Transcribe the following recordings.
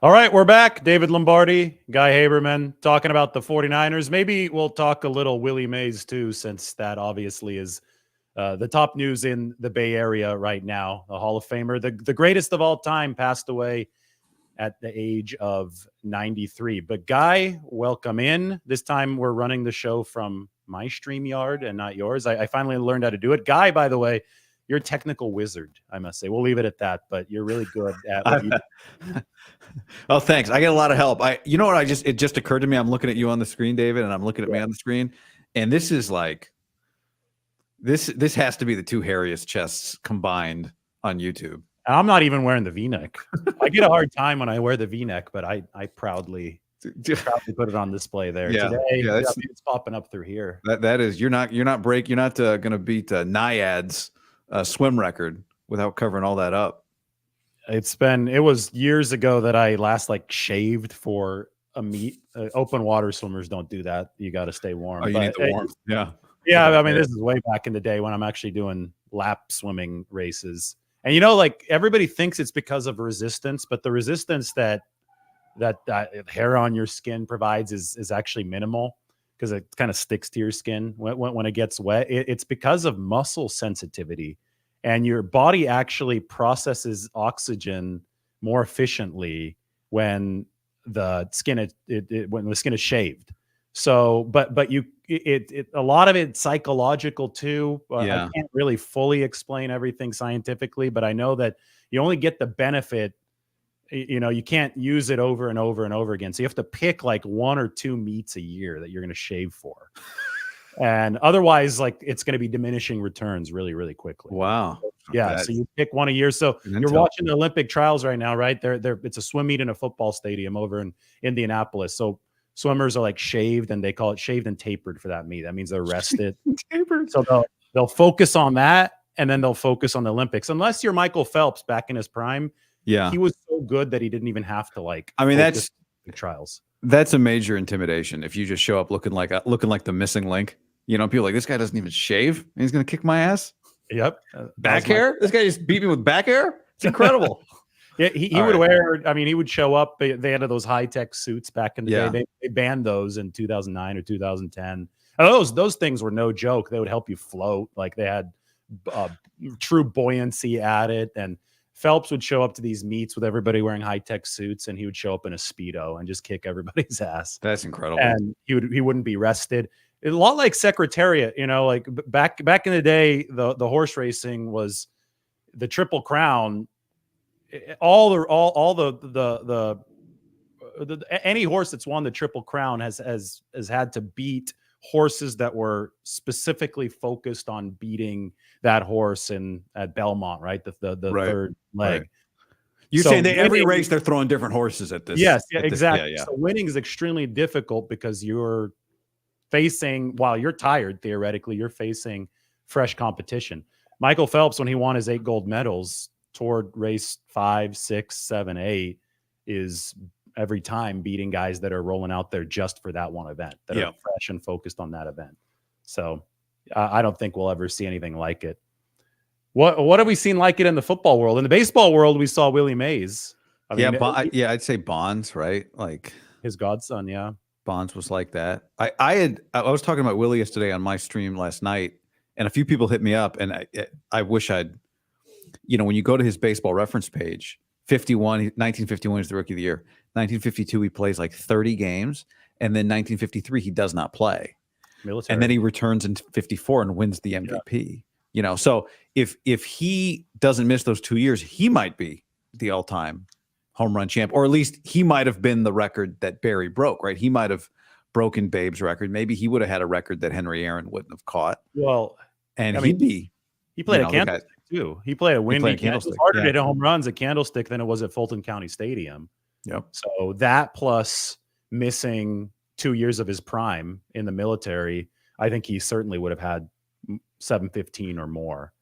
All right, we're back. David Lombardi, Guy Haberman, talking about the 49ers. Maybe we'll talk a little Willie Mays too, since that obviously is the top news in the Bay Area right now. The Hall of Famer, the greatest of all time, passed away at the age of 93. But Guy, welcome in. This time we're running the show from my StreamYard and not yours. I finally learned how to do it. Guy, by the way, you're a technical wizard, I must say. We'll leave it at that, but you're really good at what you do. Oh, thanks. I get a lot of help. You know what? It just occurred to me. I'm looking at you on the screen, David, and I'm looking at me on the screen. And this is like, this has to be the two hairiest chests combined on YouTube. I'm not even wearing the V-neck. I get a hard time when I wear the V-neck, but I proudly put it on display there today. Yeah, it's popping up through here. That is, you're not going to beat Naiad's swim record without covering all that up. It was years ago that I last shaved for a meet. Open water swimmers don't do that. You got to stay warm. Oh, you need the warmth. Yeah. Yeah. I mean, this is way back in the day when I'm actually doing lap swimming races. And, everybody thinks it's because of resistance, but the resistance that hair on your skin provides is actually minimal because it kind of sticks to your skin when it gets wet. It's because of muscle sensitivity. And your body actually processes oxygen more efficiently when the skin is shaved. So, but a lot of it's psychological too. I can't really fully explain everything scientifically, but I know that you only get the benefit. You can't use it over and over and over again. So you have to pick one or two meets a year that you're going to shave for. And otherwise, it's going to be diminishing returns really, really quickly. Wow. Yeah. So you pick one a year. So you're watching the Olympic trials right now, right? It's a swim meet in a football stadium over in Indianapolis. So swimmers are shaved, and they call it shaved and tapered for that meet. That means they're rested. Tapered. So they'll focus on that, and then they'll focus on the Olympics. Unless you're Michael Phelps back in his prime. Yeah. He was so good that he didn't even have to that's the trials. That's a major intimidation. If you just show up looking like the missing link. People are like, this guy doesn't even shave, and he's going to kick my ass. Yep. Back hair? This guy just beat me with back hair? It's incredible. Yeah, he would wear, he would show up. They had those high-tech suits back in the day. They banned those in 2009 or 2010. And those things were no joke. They would help you float. They had true buoyancy at it. And Phelps would show up to these meets with everybody wearing high-tech suits, and he would show up in a Speedo and just kick everybody's ass. That's incredible. And he wouldn't be rested. A lot like Secretariat, back in the day, the horse racing was the Triple Crown. Any horse that's won the Triple Crown has had to beat horses that were specifically focused on beating that horse at Belmont, right? The third leg. Right. You're saying that every race they're throwing different horses at this. Yes, exactly. So winning is extremely difficult because you're facing, while you're tired, theoretically, you're facing fresh competition. Michael Phelps, when he won his 8 gold medals, toward race 5, 6, 7, 8, is every time beating guys that are rolling out there just for that one event, that are fresh and focused on that event. So I don't think we'll ever see anything like it. What have we seen like it in the football world? In the baseball world, we saw Willie Mays. I'd say Bonds, right? His godson, yeah. Bonds was like that. I was talking about Willie yesterday on my stream last night, and a few people hit me up, and I wish I'd, when you go to his baseball reference page, 1951 is the rookie of the year. 1952, he plays 30 games, and then 1953, he does not play. Military. And then he returns in 54 and wins the MVP. So if he doesn't miss those 2 years, he might be the all-time home run champ, or at least he might have been the record that Barry broke, right? He might have broken Babe's record. Maybe he would have had a record that Henry Aaron wouldn't have caught. Well, and he played a candlestick too. He played a windy candlestick. It was harder to hit home runs at Candlestick than it was at Fulton County Stadium. Yep. So that plus missing 2 years of his prime in the military, I think he certainly would have had 715 or more.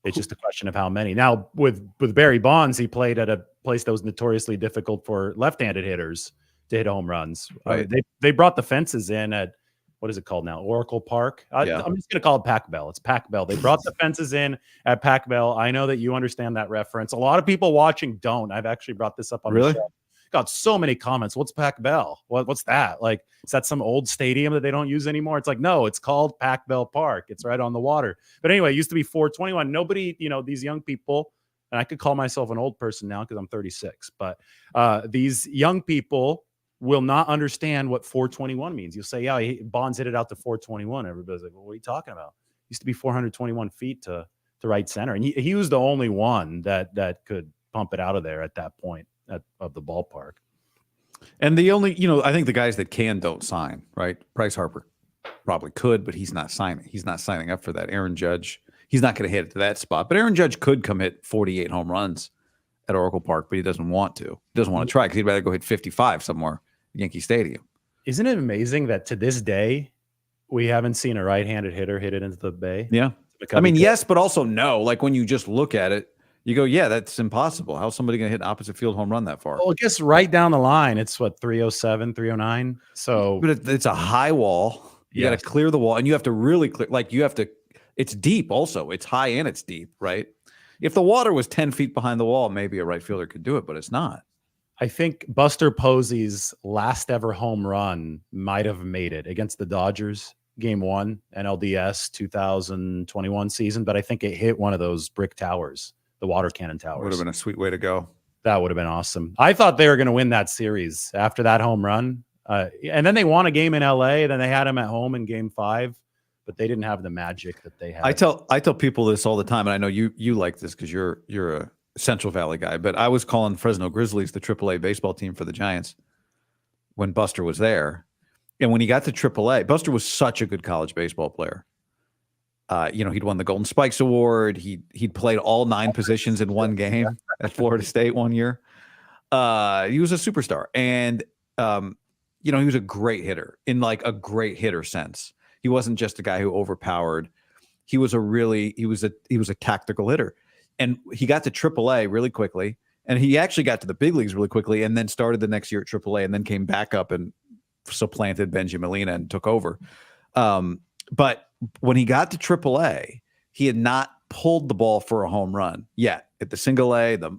It's just a question of how many. Now, with Barry Bonds, he played at a place that was notoriously difficult for left-handed hitters to hit home runs. Right. They brought the fences in at, what is it called now? Oracle Park. I'm just going to call it Pac Bell. It's Pac Bell. They brought the fences in at Pac Bell. I know that you understand that reference. A lot of people watching don't. I've actually brought this up on the show. Got so many comments. What's Pac Bell? What's that? Like, is that some old stadium that they don't use anymore? It's like, no, it's called Pac Bell Park. It's right on the water. But anyway, it used to be 421. Nobody, these young people, and I could call myself an old person now because I'm 36, but these young people will not understand what 421 means. You'll say, yeah, Bonds hit it out to 421. Everybody's like, well, what are you talking about? It used to be 421 feet to right center. And he was the only one that could pump it out of there at that point of the ballpark. And the only, I think the guys that don't sign, right? Bryce Harper probably could, but he's not signing. He's not signing up for that. Aaron Judge, he's not going to hit it to that spot. But Aaron Judge could come hit 48 home runs at Oracle Park, but he doesn't want to. He doesn't want to try because he'd rather go hit 55 somewhere at Yankee Stadium. Isn't it amazing that to this day, we haven't seen a right-handed hitter hit it into the bay? Yeah. I mean, yes, but also no. Like when you just look at it, you go, yeah, that's impossible. How's somebody going to hit an opposite field home run that far? Well, I guess right down the line, it's what, 307, 309? So, but it's a high wall. You got to clear the wall, and you have to really clear. Like it's deep also. It's high and it's deep, right? If the water was 10 feet behind the wall, maybe a right fielder could do it, but it's not. I think Buster Posey's last ever home run might have made it against the Dodgers, Game 1, NLDS 2021 season, but I think it hit one of those brick towers, the water cannon towers. Would have been a sweet way to go. That would have been awesome. I thought they were going to win that series after that home run. And then they won a game in LA. Then they had him at home in Game 5, but they didn't have the magic that they had. I tell people this all the time, and I know you like this because you're a Central Valley guy, but I was calling Fresno Grizzlies the AAA baseball team for the Giants when Buster was there. And when he got to AAA, Buster was such a good college baseball player. He'd won the Golden Spikes Award. He'd played all 9 positions in one game at Florida State one year. He was a superstar, and he was a great hitter in like a great hitter sense. He wasn't just a guy who overpowered. He was a tactical hitter, and he got to AAA really quickly, and he actually got to the big leagues really quickly, and then started the next year at AAA, and then came back up and supplanted Benji Molina and took over. But when he got to AAA, he had not pulled the ball for a home run yet at the single A, the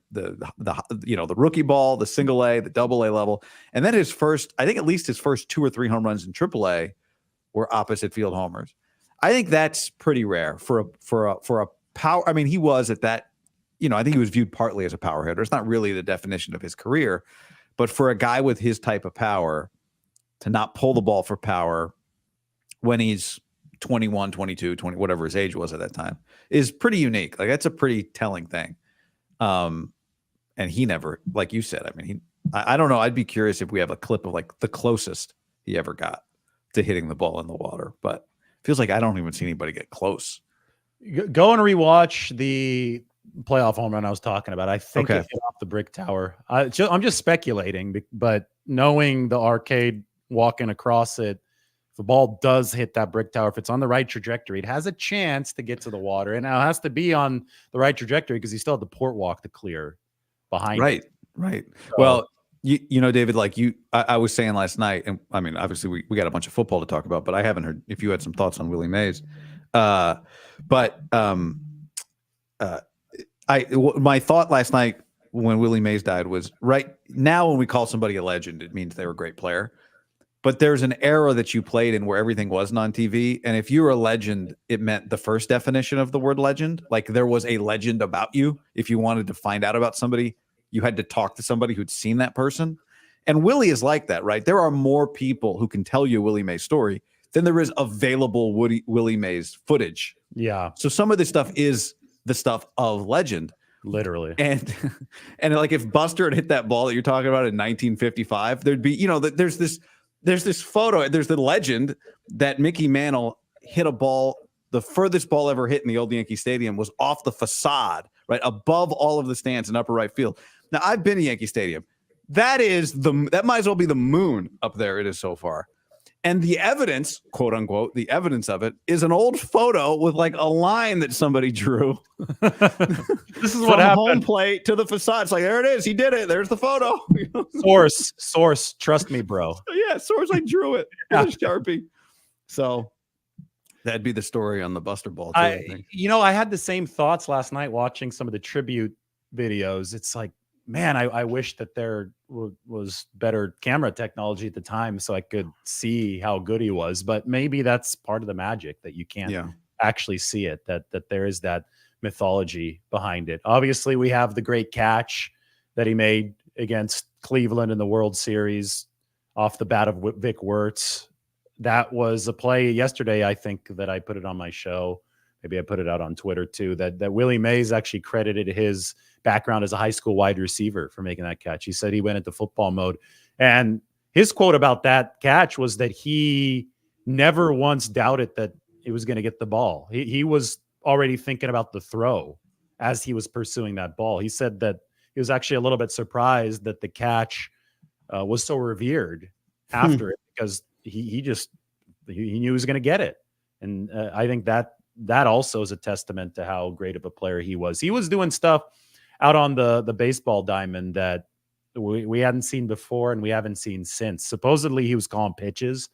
rookie ball, the single A, the double A level. And then I think at least his first 2 or 3 home runs in AAA were opposite field homers. I think that's pretty rare for a power. I mean, he was at that, I think he was viewed partly as a power hitter. It's not really the definition of his career, but for a guy with his type of power to not pull the ball for power when he's 21, 22, 20, whatever his age was at that time is pretty unique. Like that's a pretty telling thing. And he never, like you said, I mean, I don't know. I'd be curious if we have a clip of like the closest he ever got to hitting the ball in the water, but it feels like I don't even see anybody get close. Go and rewatch the playoff home run I was talking about. I think it hit off the brick tower. I'm just speculating, but knowing the arcade walking across it, the ball does hit that brick tower, if it's on the right trajectory, it has a chance to get to the water. And now it has to be on the right trajectory because you still have the port walk to clear behind it. Right. So, well, David, like I was saying last night, and I mean, obviously we got a bunch of football to talk about, but I haven't heard if you had some thoughts on Willie Mays. My thought last night when Willie Mays died was right now when we call somebody a legend, it means they were a great player. But there's an era that you played in where everything wasn't on TV. And if you were a legend, it meant the first definition of the word legend. Like there was a legend about you. If you wanted to find out about somebody, you had to talk to somebody who'd seen that person. And Willie is like that, right? There are more people who can tell you a Willie Mays story than there is available Willie Mays footage. Yeah. So some of this stuff is the stuff of legend. Literally. And like if Buster had hit that ball that you're talking about in 1955, there'd be, there's this photo, there's the legend that Mickey Mantle hit a ball, the furthest ball ever hit in the old Yankee Stadium was off the facade, right above all of the stands in upper right field. Now, I've been to Yankee Stadium. That might as well be the moon up there. It is so far. And the evidence, quote unquote, the evidence of it is an old photo with like a line that somebody drew. This is what happened. Home plate to the facade. It's like, there it is. He did it. There's the photo. Source. Trust me, bro. Yeah, source. I drew it with a Sharpie. So that'd be the story on the Buster ball. Too, I think. I had the same thoughts last night watching some of the tribute videos. It's like, man, I wish that there was better camera technology at the time, so I could see how good he was. But maybe that's part of the magic, that you can't actually see it, that there is that mythology behind it. Obviously, we have the great catch that he made against Cleveland in the World Series off the bat of Vic Wertz. That was a play yesterday, I think, that I put it on my show. Maybe I put it out on Twitter too, that Willie Mays actually credited his background as a high school wide receiver for making that catch. He said he went into football mode. And his quote about that catch was that he never once doubted that he was going to get the ball. He was already thinking about the throw as he was pursuing that ball. He said that he was actually a little bit surprised that the catch was so revered after it, because he knew he was going to get it. And I think that also is a testament to how great of a player he was. He was doing stuff out on the baseball diamond that we hadn't seen before and we haven't seen since. Supposedly he was calling pitches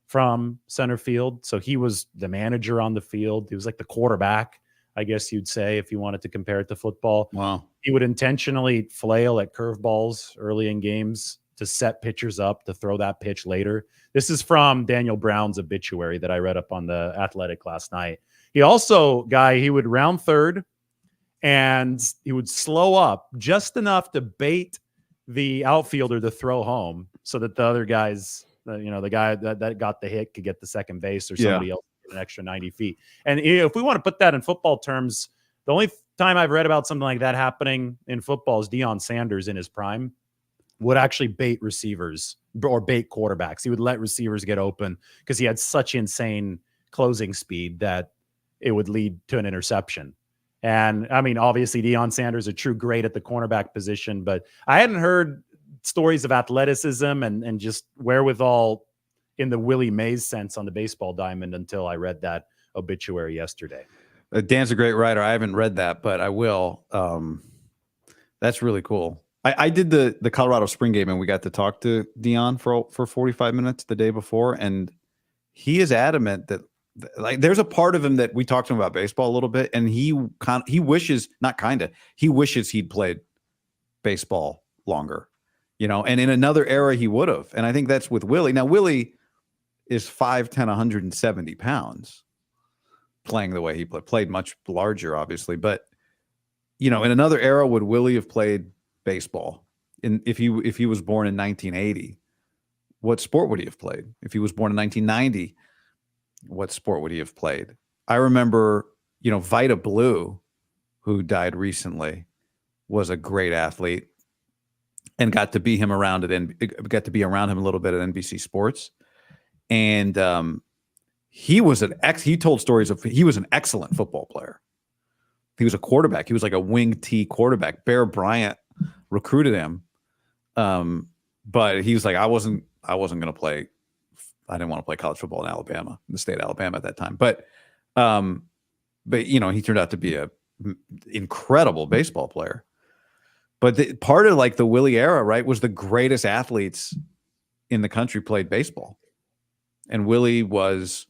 from center field. So he was the manager on the field. He was like the quarterback, I guess you'd say, if you wanted to compare it to football. Wow. He would intentionally flail at curveballs early in games to set pitchers up to throw that pitch later. This is from Daniel Brown's obituary that I read up on The Athletic last night. He also, he would round third and he would slow up just enough to bait the outfielder to throw home so that the other guys, the guy that got the hit could get the second base, or somebody else get an extra 90 feet. And if we want to put that in football terms, the only time I've read about something like that happening in football is Deion Sanders in his prime would actually bait receivers or bait quarterbacks. He would let receivers get open because he had such insane closing speed that it would lead to an interception. And I mean, obviously Deion Sanders, a true great at the cornerback position, but I hadn't heard stories of athleticism and just wherewithal in the Willie Mays sense on the baseball diamond until I read that obituary yesterday. Dan's a great writer. I haven't read that, but I will. That's really cool. I did the Colorado spring game, and we got to talk to Deion for 45 minutes the day before, and he is adamant that there's a part of him that we talked to him about baseball a little bit, and he wishes he'd played baseball longer, and in another era he would have. And I think that's with Willie. Now Willie is 5'10", 170 pounds, playing the way he played much larger, obviously, but in another era, would Willie have played baseball? If he was born in 1980, what sport would he have played? If he was born in 1990, what sport would he have played? I remember, Vida Blue, who died recently, was a great athlete and got to be around him a little bit at NBC Sports. And he told stories of, he was an excellent football player. He was a quarterback. He was like a wing T quarterback. Bear Bryant recruited him. But he was like, I wasn't going to play. I didn't want to play college football in Alabama, the state of Alabama at that time. But he turned out to be a incredible baseball player. But part of like the Willie era, right, was the greatest athletes in the country played baseball. And Willie was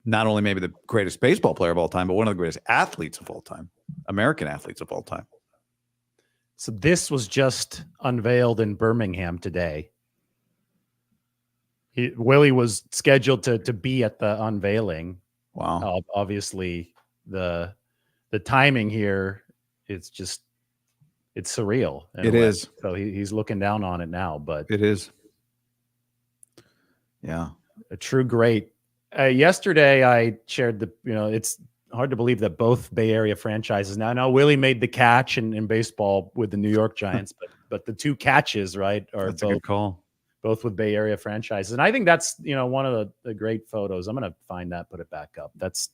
not only maybe the greatest baseball player of all time, but one of the greatest athletes of all time, American athletes of all time. So this was just unveiled in Birmingham today. Willie was scheduled to be at the unveiling. Wow. Obviously, the timing here, it's surreal. It is. So he's looking down on it now, but it is. Yeah. A true great. Yesterday, I shared it's hard to believe that both Bay Area franchises now Willie made the catch in baseball with the New York Giants, but the two catches, right, are that's a good call. Both with Bay Area franchises. And I think that's, one of the great photos. I'm going to find that, put it back up. It's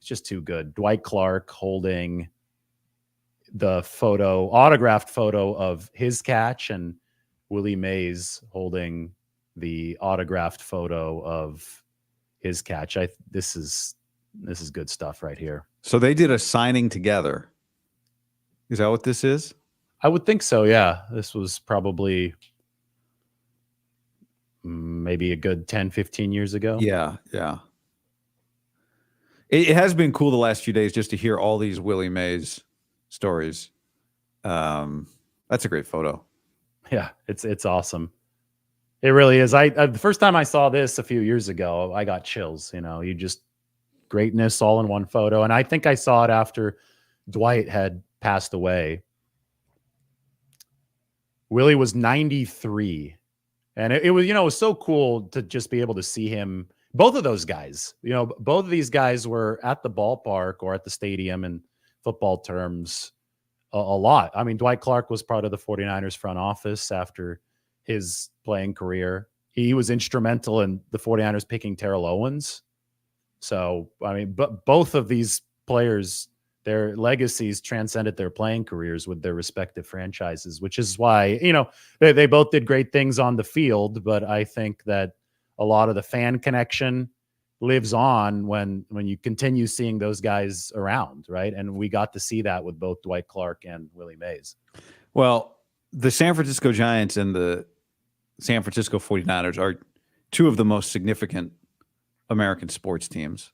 just too good. Dwight Clark holding the autographed photo of his catch, and Willie Mays holding the autographed photo of his catch. This is good stuff right here. So they did a signing together. Is that what this is? I would think so. Yeah. This was probably maybe a good 10, 15 years ago. Yeah. Yeah. It has been cool the last few days just to hear all these Willie Mays stories. That's a great photo. Yeah, it's awesome. It really is. I the first time I saw this a few years ago, I got chills. You just greatness all in one photo, and I think I saw it after Dwight had passed away. Willie was 93. And it was, it was so cool to just be able to see him. Both of those guys, both of these guys were at the ballpark or at the stadium in football terms a lot. I mean, Dwight Clark was part of the 49ers front office after his playing career. He was instrumental in the 49ers picking Terrell Owens. So, I mean, but both of these players, their legacies transcended their playing careers with their respective franchises, which is why, they both did great things on the field. But I think that a lot of the fan connection lives on when you continue seeing those guys around, right? And we got to see that with both Dwight Clark and Willie Mays. Well, the San Francisco Giants and the San Francisco 49ers are two of the most significant American sports teams,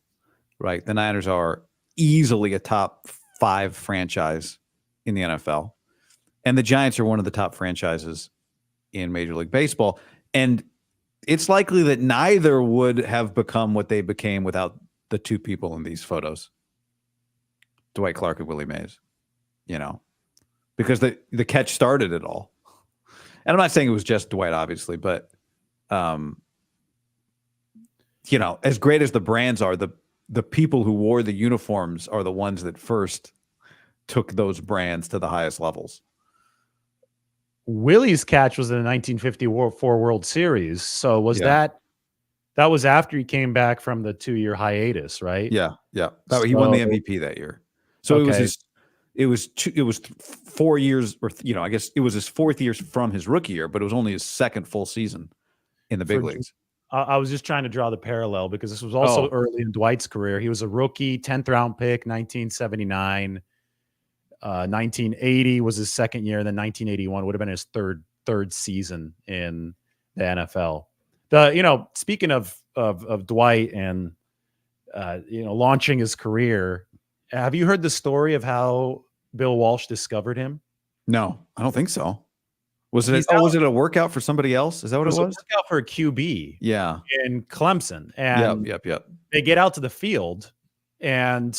right? The Niners are easily a top 5 franchise in the NFL. And the Giants are one of the top franchises in Major League Baseball. And it's likely that neither would have become what they became without the two people in these photos, Dwight Clark and Willie Mays, because the catch started it all. And I'm not saying it was just Dwight, obviously, but, as great as the brands are, the people who wore the uniforms are the ones that first took those brands to the highest levels. Willie's catch was in the 1954 World Series. So that was after he came back from the 2-year hiatus, right? Yeah. He won the MVP that year. So it was 4 years, or I guess it was his 4th year from his rookie year, but it was only his 2nd full season in the big leagues. I was just trying to draw the parallel because this was also early in Dwight's career. He was a rookie, 10th round pick, 1979. 1980 was his 2nd year, and then 1981 would have been his third season in the NFL. Speaking of Dwight and launching his career, have you heard the story of how Bill Walsh discovered him? No, I don't think so. Was it a workout for somebody else? Is that what it was? A workout for a QB. Yeah. In Clemson. And yep. They get out to the field, and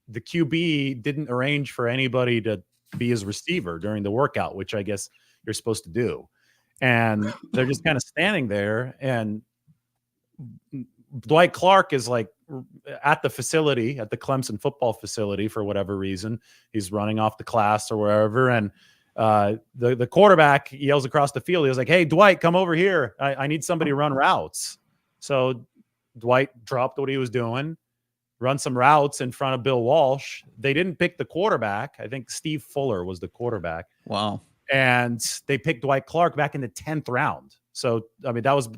the QB didn't arrange for anybody to be his receiver during the workout, which I guess you're supposed to do. And they're just kind of standing there, and Dwight Clark is like at the facility, at the Clemson football facility for whatever reason. He's running off the class or wherever. And the quarterback yells across the field. He was like, "Hey, Dwight, come over here. I need somebody to run routes." So Dwight dropped what he was doing, run some routes in front of Bill Walsh. They didn't pick the quarterback. I think Steve Fuller was the quarterback. Wow. And they picked Dwight Clark back in the 10th round. So, I mean, that was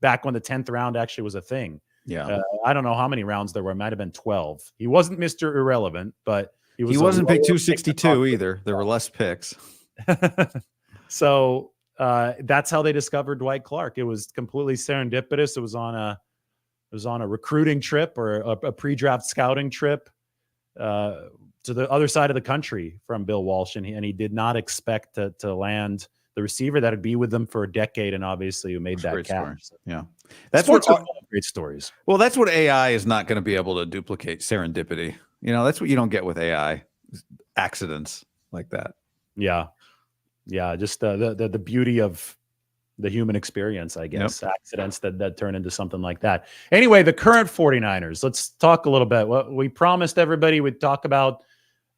back when the 10th round actually was a thing. Yeah. I don't know how many rounds there were. It might have been 12. He wasn't Mr. Irrelevant, but he wasn't picked 262 either. There were less picks. So that's how they discovered Dwight Clark. It was completely serendipitous. It was on a recruiting trip or a pre-draft scouting trip to the other side of the country from Bill Walsh, and he did not expect to land the receiver that would be with them for a decade, and obviously who made that catch. So, yeah, that's what great stories. Well, that's what AI is not going to be able to duplicate. Serendipity. That's what you don't get with AI. Accidents like that. Yeah. Just the beauty of the human experience, I guess. Yep. Accidents that turn into something like that. Anyway, the current 49ers. Let's talk a little bit. Well, we promised everybody we'd talk about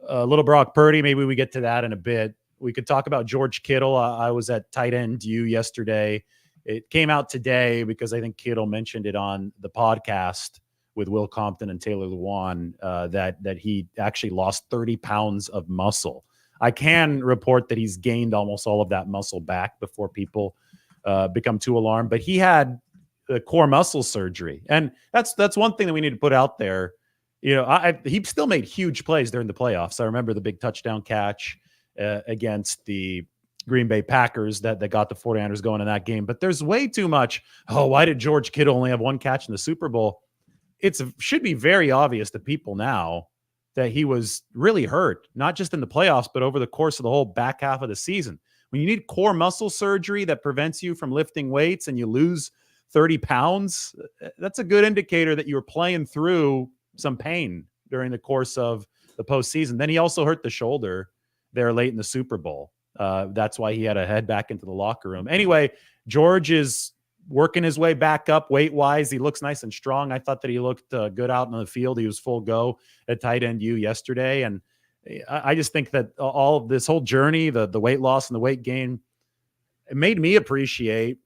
little Brock Purdy. Maybe we get to that in a bit. We could talk about George Kittle. I was at Tight End U yesterday. It came out today because I think Kittle mentioned it on the podcast with Will Compton and Taylor Lewan that he actually lost 30 pounds of muscle. I can report that he's gained almost all of that muscle back before people become too alarmed. But he had core muscle surgery, and that's one thing that we need to put out there. He still made huge plays during the playoffs. I remember the big touchdown catch against the Green Bay Packers that got the 49ers going in that game. But there's way too much. Oh, why did George Kittle only have one catch in the Super Bowl? It should be very obvious to people now that he was really hurt, not just in the playoffs, but over the course of the whole back half of the season. When you need core muscle surgery that prevents you from lifting weights and you lose 30 pounds, that's a good indicator that you were playing through some pain during the course of the postseason. Then he also hurt the shoulder there late in the Super Bowl. That's why he had to head back into the locker room. Anyway, George is working his way back up weight-wise. He looks nice and strong. I thought that he looked good out in the field. He was full go at tight end U yesterday. And I just think that all of this whole journey, the weight loss and the weight gain, it made me appreciate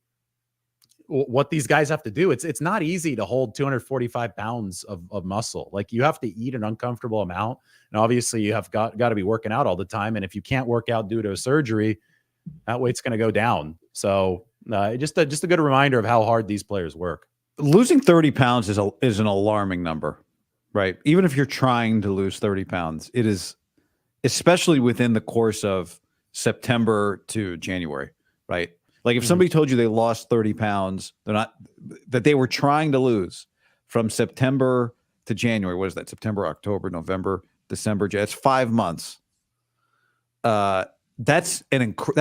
what these guys have to do. It's not easy to hold 245 pounds of muscle. Like, you have to eat an uncomfortable amount. And obviously you have got to be working out all the time. And if you can't work out due to a surgery, that weight's going to go down. So just a good reminder of how hard these players work. Losing 30 pounds is an alarming number, right? Even if you're trying to lose 30 pounds, it is, especially within the course of September to January, right? Like, if somebody told you they lost 30 pounds, that they were trying to lose from September to January. What is that? September, October, November, December. It's 5 months. That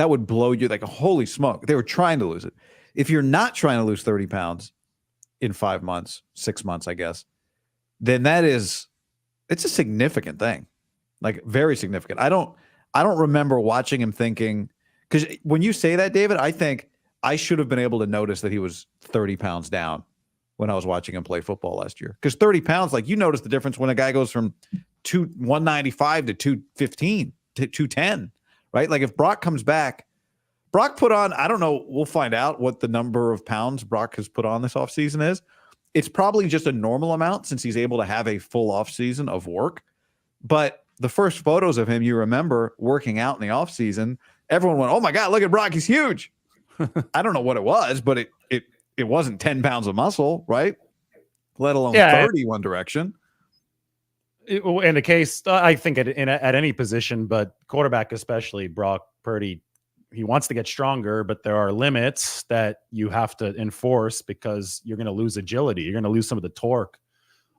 would blow you, like, holy smoke. They were trying to lose it. If you're not trying to lose 30 pounds in 5 months, 6 months, I guess, then it's a significant thing, like, very significant. I don't remember watching him thinking, because when you say that, David, I think I should have been able to notice that he was 30 pounds down when I was watching him play football last year. Because 30 pounds, like, you notice the difference when a guy goes from 195 to 215 to 210, right? Like, if Brock comes back, Brock put on, I don't know, we'll find out what the number of pounds Brock has put on this offseason is. It's probably just a normal amount since he's able to have a full offseason of work. But the first photos of him, you remember, working out in the offseason, everyone went, "Oh my God, look at Brock, he's huge." I don't know what it was, but it wasn't 10 pounds of muscle, right? Let alone 30 one direction. In the case, I think at any position, but quarterback especially, Brock Purdy, he wants to get stronger, but there are limits that you have to enforce because you're going to lose agility. You're going to lose some of the torque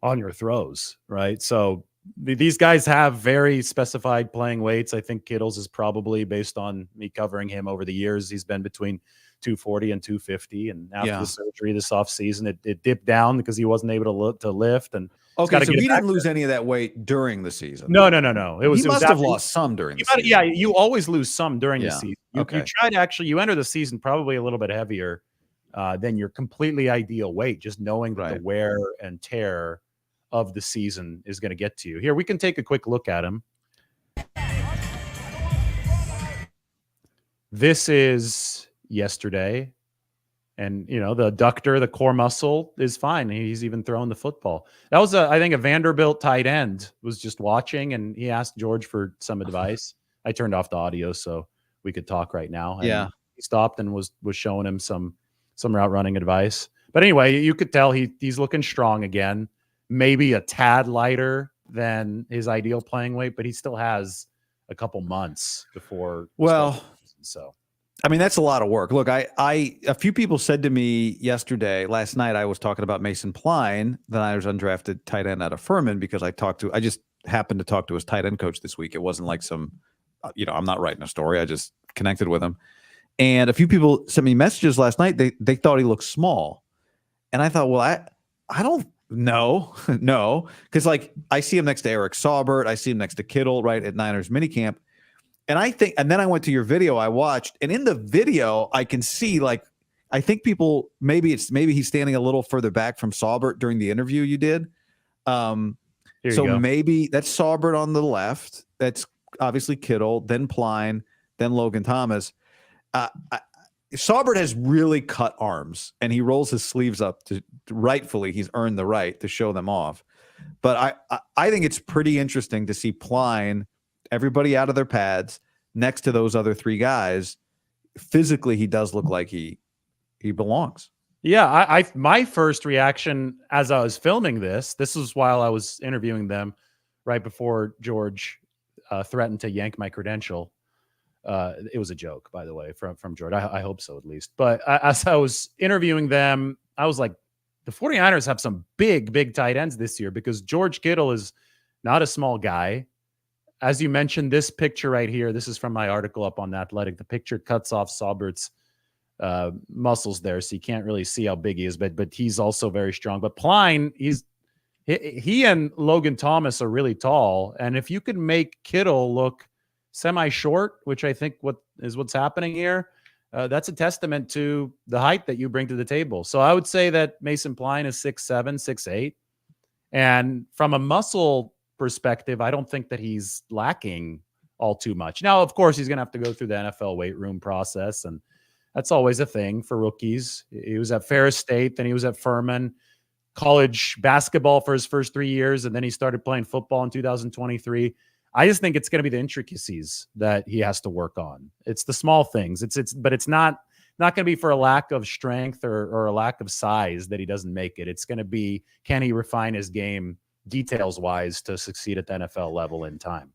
on your throws, right? So these guys have very specified playing weights. I think Kittle's is probably, based on me covering him over the years, he's been between 240 and 250. And after the surgery this offseason, it dipped down because he wasn't able to lift. And okay, so he didn't lose any of that weight during the season. No. He must have lost some during the season. Yeah, you always lose some during the season. You try to you enter the season probably a little bit heavier than your completely ideal weight, just knowing that the wear and tear of the season is going to get to you. Here, we can take a quick look at him. This is yesterday. And, the adductor, the core muscle is fine. He's even throwing the football. That was, I think, a Vanderbilt tight end was just watching, and he asked George for some advice. I turned off the audio so we could talk right now. And he stopped and was showing him some route running advice. But anyway, you could tell he's looking strong again. Maybe a tad lighter than his ideal playing weight, but he still has a couple months before. So, I mean, that's a lot of work. Look, a few people said to me last night, I was talking about Mason Pline, then I was undrafted tight end out of Furman, because I just happened to talk to his tight end coach this week. It wasn't like some, I'm not writing a story. I just connected with him. And a few people sent me messages last night. They thought he looked small. And I thought, well, I don't know. No. Because, like, I see him next to Eric Saubert. I see him next to Kittle, right, at Niners minicamp. And then I went to your video I watched, and in the video I can see, like, I think people, maybe he's standing a little further back from Saubert during the interview you did. So maybe that's Saubert on the left. That's obviously Kittle, then Pline, then Logan Thomas. Saubert has really cut arms, and he rolls his sleeves up to rightfully. He's earned the right to show them off. But I think it's pretty interesting to see Pline, everybody out of their pads, next to those other three guys. Physically, he does look like he belongs. Yeah, my first reaction as I was filming this was while I was interviewing them right before George threatened to yank my credential. It was a joke, by the way, from George. I hope so, at least. But as I was interviewing them, I was like, the 49ers have some big tight ends this year, because George Kittle is not a small guy. as you mentioned, this picture right here, this is from my article up on The Athletic. The picture cuts off Saubert's muscles there, so you can't really see how big he is, but he's also very strong. But Pline, he and Logan Thomas are really tall, and if you can make Kittle look semi-short, which I think what's happening here, that's a testament to the height that you bring to the table. So I would say that Mason Pline is 6'7", 6'8", and from a muscle perspective, I don't think that he's lacking all too much. Now, of course, he's going to have to go through the NFL weight room process, and that's always a thing for rookies. He was at Ferris State, then he was at Furman, college basketball for his first 3 years, and then he started playing football in 2023. I just think it's going to be the intricacies that he has to work on. It's the small things. But it's not going to be for a lack of strength or a lack of size that he doesn't make it. It's going to be, can he refine his game details wise to succeed at the NFL level in time?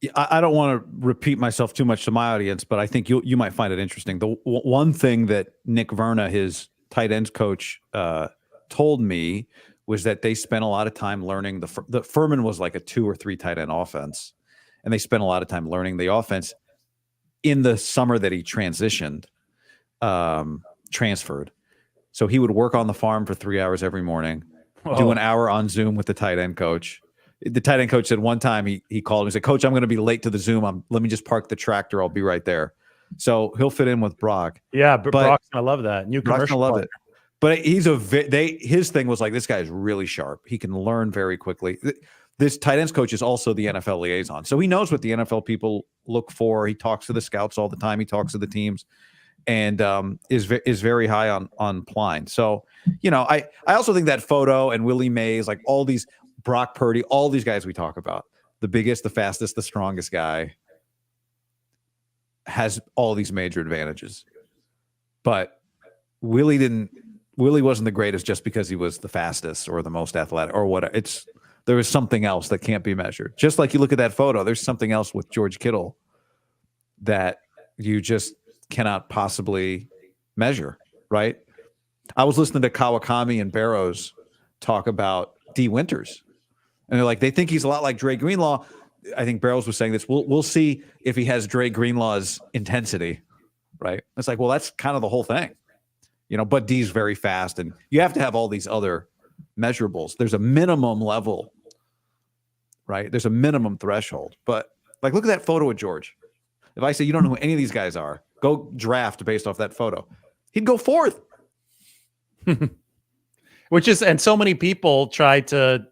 Yeah, I don't want to repeat myself too much to my audience, but I think you might find it interesting. The one thing that Nick Verna, his tight ends coach, told me was that they spent a lot of time learning the Furman was like a 2 or 3 tight end offense, and they spent a lot of time learning the offense in the summer that he transferred. So he would work on the farm for 3 hours every morning, do an hour on Zoom with the tight end coach. The tight end coach said one time he called and said, "Coach, I'm going to be late to the Zoom. Let me just park the tractor. I'll be right there." So he'll fit in with Brock. Yeah, but Brock's gonna love that new commercial. Love it. But his thing was like, this guy is really sharp. He can learn very quickly. This tight ends coach is also the NFL liaison, so he knows what the NFL people look for. He talks to the scouts all the time. He talks to the teams, and is very high on Pline. So I also think that photo and Willie Mays, like all these. Brock Purdy, all these guys we talk about, the biggest, the fastest, the strongest guy, has all these major advantages. But Willie wasn't the greatest just because he was the fastest or the most athletic or whatever. There was something else that can't be measured. Just like you look at that photo, there's something else with George Kittle that you just cannot possibly measure, right? I was listening to Kawakami and Barrows talk about D. Winters. And they're like, they think he's a lot like Dre Greenlaw. I think Barrows was saying this. We'll see if he has Dre Greenlaw's intensity, right? It's like, well, that's kind of the whole thing, But D's very fast, and you have to have all these other measurables. There's a minimum level, right? There's a minimum threshold. But like, look at that photo of George. If I say you don't know who any of these guys are, go draft based off that photo. He'd go 4th. And so many people try to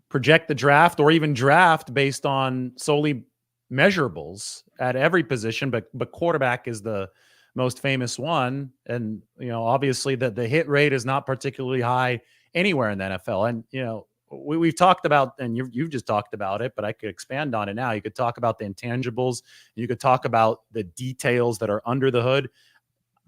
project the draft or even draft based on solely measurables at every position, but quarterback is the most famous one. And, obviously the hit rate is not particularly high anywhere in the NFL. And, we've talked about, and you've just talked about it, but I could expand on it now. You could talk about the intangibles. You could talk about the details that are under the hood.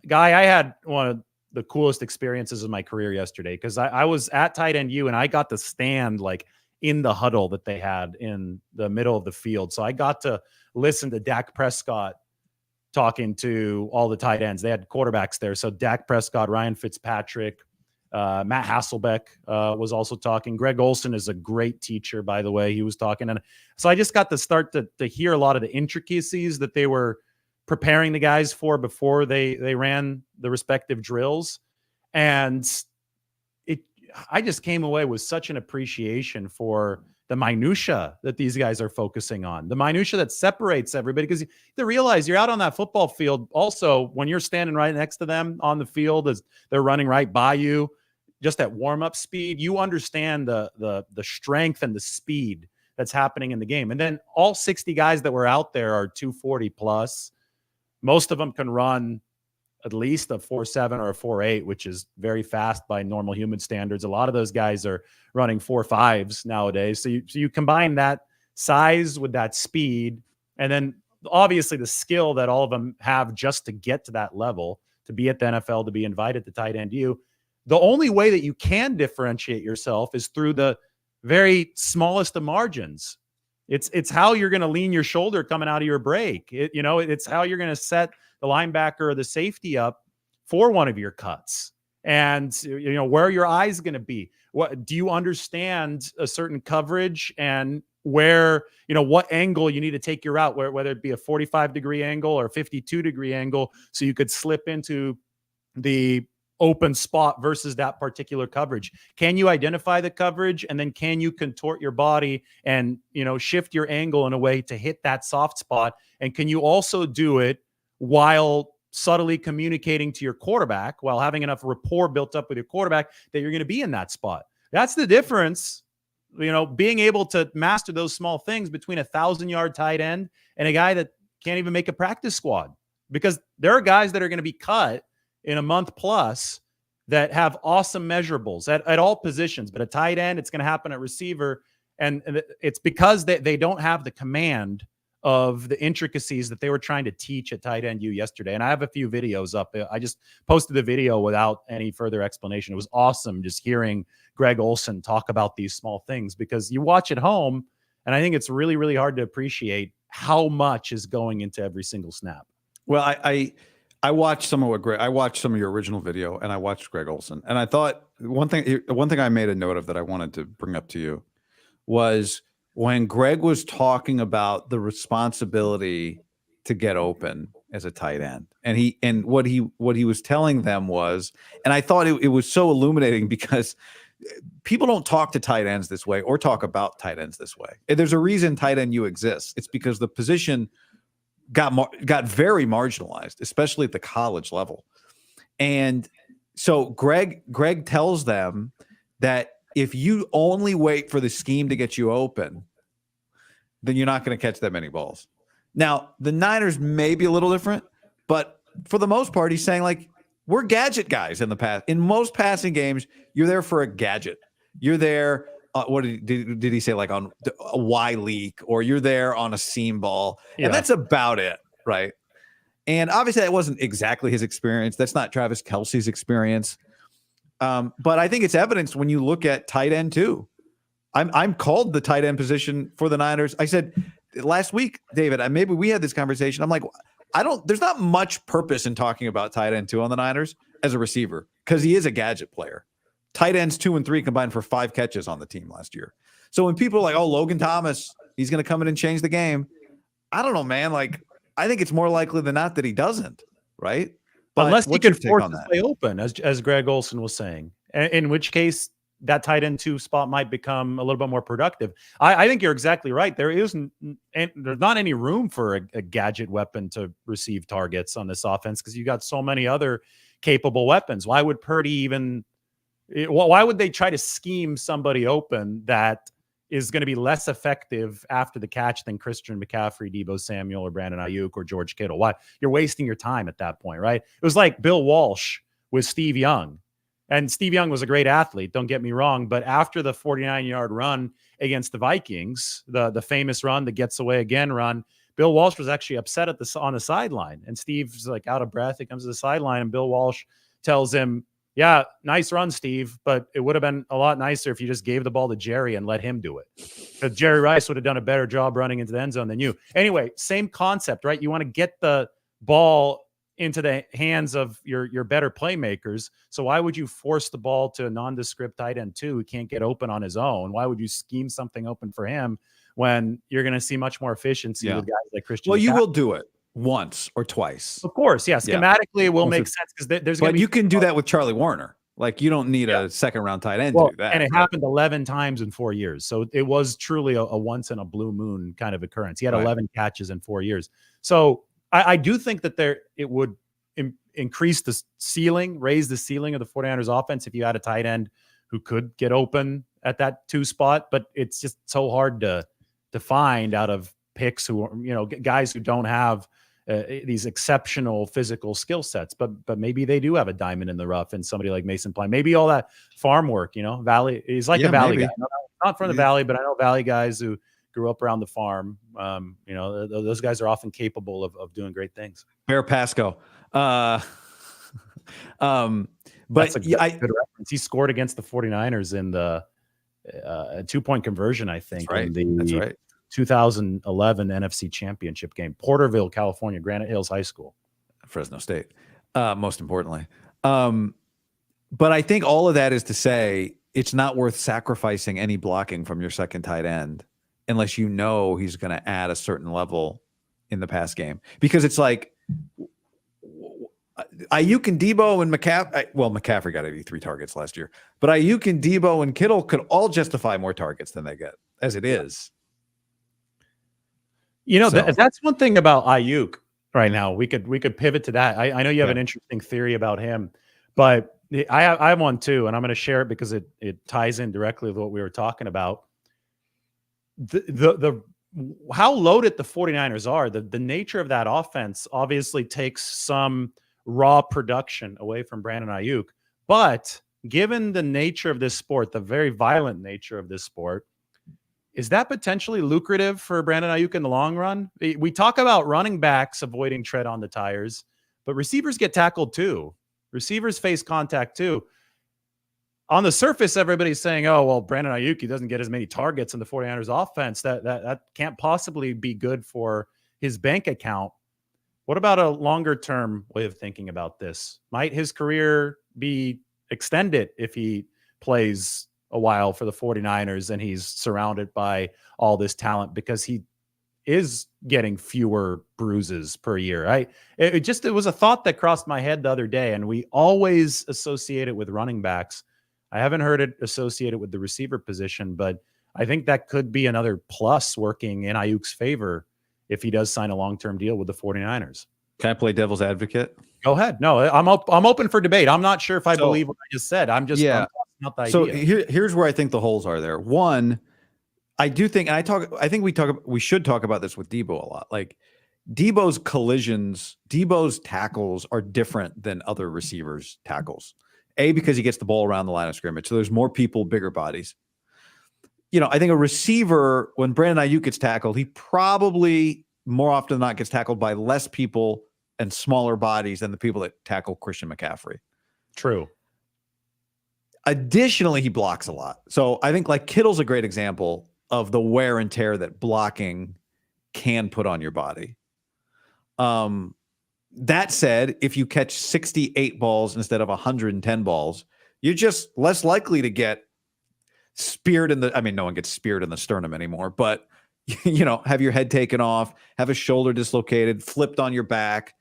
Guy, I had one of the coolest experiences of my career yesterday because I was at tight end U and I got to stand like in the huddle that they had in the middle of the field. So I got to listen to Dak Prescott talking to all the tight ends. They had quarterbacks there. So Dak Prescott, Ryan Fitzpatrick, Matt Hasselbeck was also talking. Greg Olson is a great teacher, by the way. He was talking. And so I just got to start to hear a lot of the intricacies that they were preparing the guys for before they ran the respective drills. And I just came away with such an appreciation for the minutia that these guys are focusing on, the minutia that separates everybody, because you realize you're out on that football field. Also, when you're standing right next to them on the field as they're running right by you, just at warm-up speed, you understand the strength and the speed that's happening in the game. And then all 60 guys that were out there are 240 plus. Most of them can run at least a 4.7 or a 4.8, which is very fast by normal human standards. A lot of those guys are running 4.5s nowadays. So you combine that size with that speed, and then obviously the skill that all of them have just to get to that level, to be at the NFL, to be invited to tight end U. The only way that you can differentiate yourself is through the very smallest of margins. It's how you're going to lean your shoulder coming out of your break. It's how you're going to set the linebacker or the safety up for one of your cuts, and where your eyes going to be. What do you understand a certain coverage and where, what angle you need to take your route, whether it be a 45-degree angle or a 52-degree angle, so you could slip into the open spot versus that particular coverage. Can you identify the coverage, and then can you contort your body and, shift your angle in a way to hit that soft spot? And can you also do it while subtly communicating to your quarterback, while having enough rapport built up with your quarterback that you're going to be in that spot? That's the difference. Being able to master those small things between 1,000-yard tight end and a guy that can't even make a practice squad, because there are guys that are going to be cut in a month plus that have awesome measurables at all positions. But a tight end, it's going to happen at receiver. And it's because they don't have the command of the intricacies that they were trying to teach at tight end U yesterday. And I have a few videos up. I just posted the video without any further explanation. It was awesome just hearing Greg Olsen talk about these small things, because you watch at home, and I think it's really, really hard to appreciate how much is going into every single snap. Well, I watched some of I watched some of your original video, and I watched Greg Olsen, and I thought one thing I made a note of that I wanted to bring up to you was when Greg was talking about the responsibility to get open as a tight end, and what he was telling them was, and I thought it was so illuminating, because people don't talk to tight ends this way or talk about tight ends this way. And there's a reason tight end U exists. It's because the position got very marginalized, especially at the college level. And so Greg tells them that if you only wait for the scheme to get you open, then you're not going to catch that many balls. Now, the Niners may be a little different, but for the most part, he's saying, like, we're gadget guys in the past. In most passing games, you're there for a gadget. You're there. What did he say? Like on a Y leak, or you're there on a seam ball, and that's about it, right? And obviously, that wasn't exactly his experience. That's not Travis Kelce's experience. But I think it's evidenced when you look at tight end too. I'm called the tight end position for the Niners. I said last week, David, maybe we had this conversation. I'm like, there's not much purpose in talking about tight end 2 on the Niners as a receiver, because he is a gadget player. Tight ends 2 and 3 combined for 5 catches on the team last year. So when people are like, oh, Logan Thomas, he's going to come in and change the game, I don't know, man. Like, I think it's more likely than not that he doesn't, right? But unless he can force to play open, as Greg Olsen was saying, in which case that tight end 2 spot might become a little bit more productive. I think you're exactly right. There's not any room for a gadget weapon to receive targets on this offense, because you got so many other capable weapons. Why would why would they try to scheme somebody open that is going to be less effective after the catch than Christian McCaffrey, Deebo Samuel, or Brandon Ayuk, or George Kittle? Why? You're wasting your time at that point, right? It was like Bill Walsh with Steve Young. And Steve Young was a great athlete, don't get me wrong, but after the 49-yard run against the Vikings, the famous run, the gets away again run, Bill Walsh was actually upset on the sideline. And Steve's like out of breath. He comes to the sideline, and Bill Walsh tells him, yeah, nice run, Steve, but it would have been a lot nicer if you just gave the ball to Jerry and let him do it. Because Jerry Rice would have done a better job running into the end zone than you. Anyway, same concept, right? You want to get the ball into the hands of your better playmakers. So why would you force the ball to a nondescript tight end 2 who can't get open on his own? Why would you scheme something open for him when you're going to see much more efficiency with guys like Christian? Well, you will do it once or twice. Of course, yeah. Schematically, it will make sense, because there's going to be. But you can do that with Charlie Warner. Like, you don't need a second-round tight end to do that. And it happened 11 times in 4 years. So it was truly a once in a blue moon kind of occurrence. He had 11 catches in 4 years. So I do think that it would increase the ceiling, raise the ceiling of the 49ers offense if you had a tight end who could get open at that 2 spot. But it's just so hard to find out of picks who are, guys who don't have these exceptional physical skill sets, but maybe they do have a diamond in the rough, and somebody like Mason Pine, maybe all that farm work, Valley, he's like a Valley guy, not from the Valley, but I know Valley guys who grew up around the farm. Those guys are often capable of doing great things. Bear Pasco. But that's a good reference. He scored against the 49ers in the 2-point conversion, I think. That's right. 2011 NFC Championship game, Porterville, California, Granite Hills High School, Fresno State, most importantly. But I think all of that is to say it's not worth sacrificing any blocking from your second tight end unless you know he's going to add a certain level in the pass game. Because it's like Ayuk and Debo and McCaffrey. Well, McCaffrey got 83 targets last year, but Ayuk and Debo and Kittle could all justify more targets than they get as it is. You know, that's one thing about Ayuk right now. We could pivot to that. I know you have an interesting theory about him, but I have one too, and I'm going to share it because it ties in directly with what we were talking about. The how loaded the 49ers are, the nature of that offense obviously takes some raw production away from Brandon Ayuk. But given the nature of this sport, the very violent nature of this sport, is that potentially lucrative for Brandon Ayuk in the long run? We talk about running backs avoiding tread on the tires, but receivers get tackled too. Receivers face contact too. On the surface, everybody's saying, oh, well, Brandon Ayuk, he doesn't get as many targets in the 49ers offense. That can't possibly be good for his bank account. What about a longer term way of thinking about this? Might his career be extended if he plays a while for the 49ers and he's surrounded by all this talent because he is getting fewer bruises per year? It was a thought that crossed my head the other day, and we always associate it with running backs. I haven't heard it associated with the receiver position, but I think that could be another plus working in Ayuk's favor if he does sign a long-term deal with the 49ers. Can I play devil's advocate? Go ahead. No, I'm open for debate. I'm not sure if I believe what I just said. I'm tossing out the idea. So here's where I think the holes are there. One, I do think, and I think we should talk about this with Debo a lot. Like Debo's collisions, Debo's tackles are different than other receivers' tackles. Because he gets the ball around the line of scrimmage. So there's more people, bigger bodies. You know, I think a receiver, when Brandon Ayuk gets tackled, he probably more often than not gets tackled by less people and smaller bodies than the people that tackle Christian McCaffrey. True. Additionally, he blocks a lot. So I think like Kittle's a great example of the wear and tear that blocking can put on your body. That said, if you catch 68 balls instead of 110 balls, you're just less likely to get speared in the, I mean, no one gets speared in the sternum anymore, but, you know, have your head taken off, have a shoulder dislocated, flipped on your back.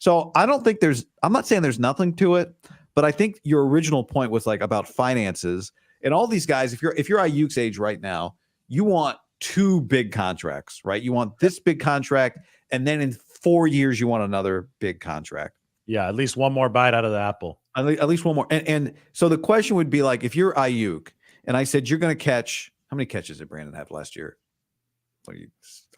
So I don't think I'm not saying there's nothing to it, but I think your original point was like about finances and all these guys. If you're Ayuk's age right now, you want two big contracts, right? You want this big contract, and then in 4 years, you want another big contract. Yeah, at least one more bite out of the apple. At least one more. And so the question would be like, if you're Ayuk, and I said you're going to catch, how many catches did Brandon have last year?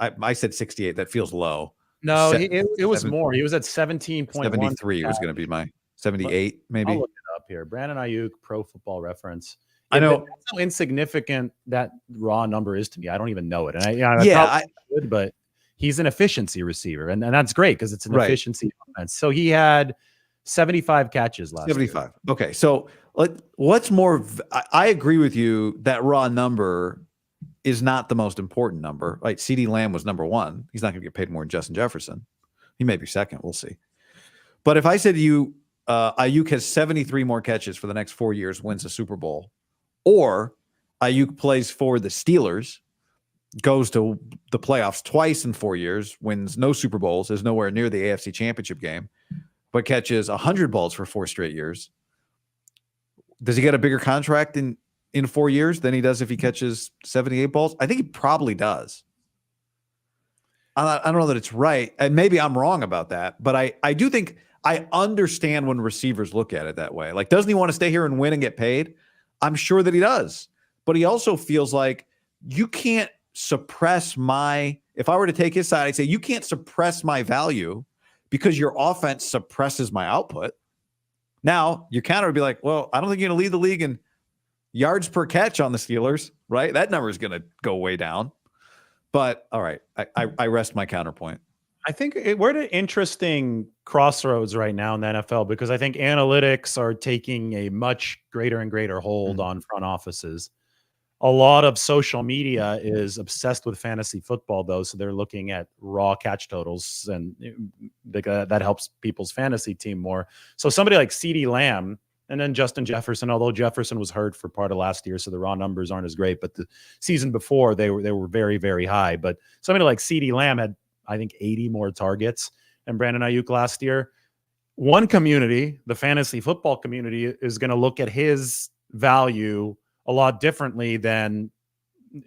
I said 68. That feels low. No, it was more. He was at 17.1. 73 was going to be my 78, maybe. I'll look it up here. Brandon Ayuk, Pro Football Reference. I know that's how insignificant that raw number is to me. I don't even know it. And I should, but he's an efficiency receiver, and that's great because it's an efficiency offense. So he had 75 catches last 75. year. Okay, so what's more? I agree with you that raw number is not the most important number. Right? CeeDee Lamb was number one. He's not going to get paid more than Justin Jefferson. He may be second. We'll see. But if I said to you, Ayuk has 73 more catches for the next 4 years, wins a Super Bowl, or Ayuk plays for the Steelers, goes to the playoffs twice in 4 years, wins no Super Bowls, is nowhere near the AFC Championship game, but catches 100 balls for 4 straight years. Does he get a bigger contract in 4 years than he does if he catches 78 balls? I think he probably does. I don't know that it's right. And maybe I'm wrong about that, but I do think I understand when receivers look at it that way. Like, doesn't he want to stay here and win and get paid? I'm sure that he does. But he also feels like you can't suppress if I were to take his side, I'd say you can't suppress my value because your offense suppresses my output. Now, your counter would be like, well, I don't think you're going to lead the league in yards per catch on the Steelers, right? That number is going to go way down. But all right, I rest my counterpoint. I think we're at an interesting crossroads right now in the NFL because I think analytics are taking a much greater and greater hold on front offices. A lot of social media is obsessed with fantasy football, though, so they're looking at raw catch totals, and that helps people's fantasy team more. So somebody like CeeDee Lamb, And then Justin Jefferson, although Jefferson was hurt for part of last year, so the raw numbers aren't as great. But the season before, they were very, very high. But somebody like CeeDee Lamb had, I think, 80 more targets than Brandon Ayuk last year. One community, the fantasy football community, is going to look at his value a lot differently than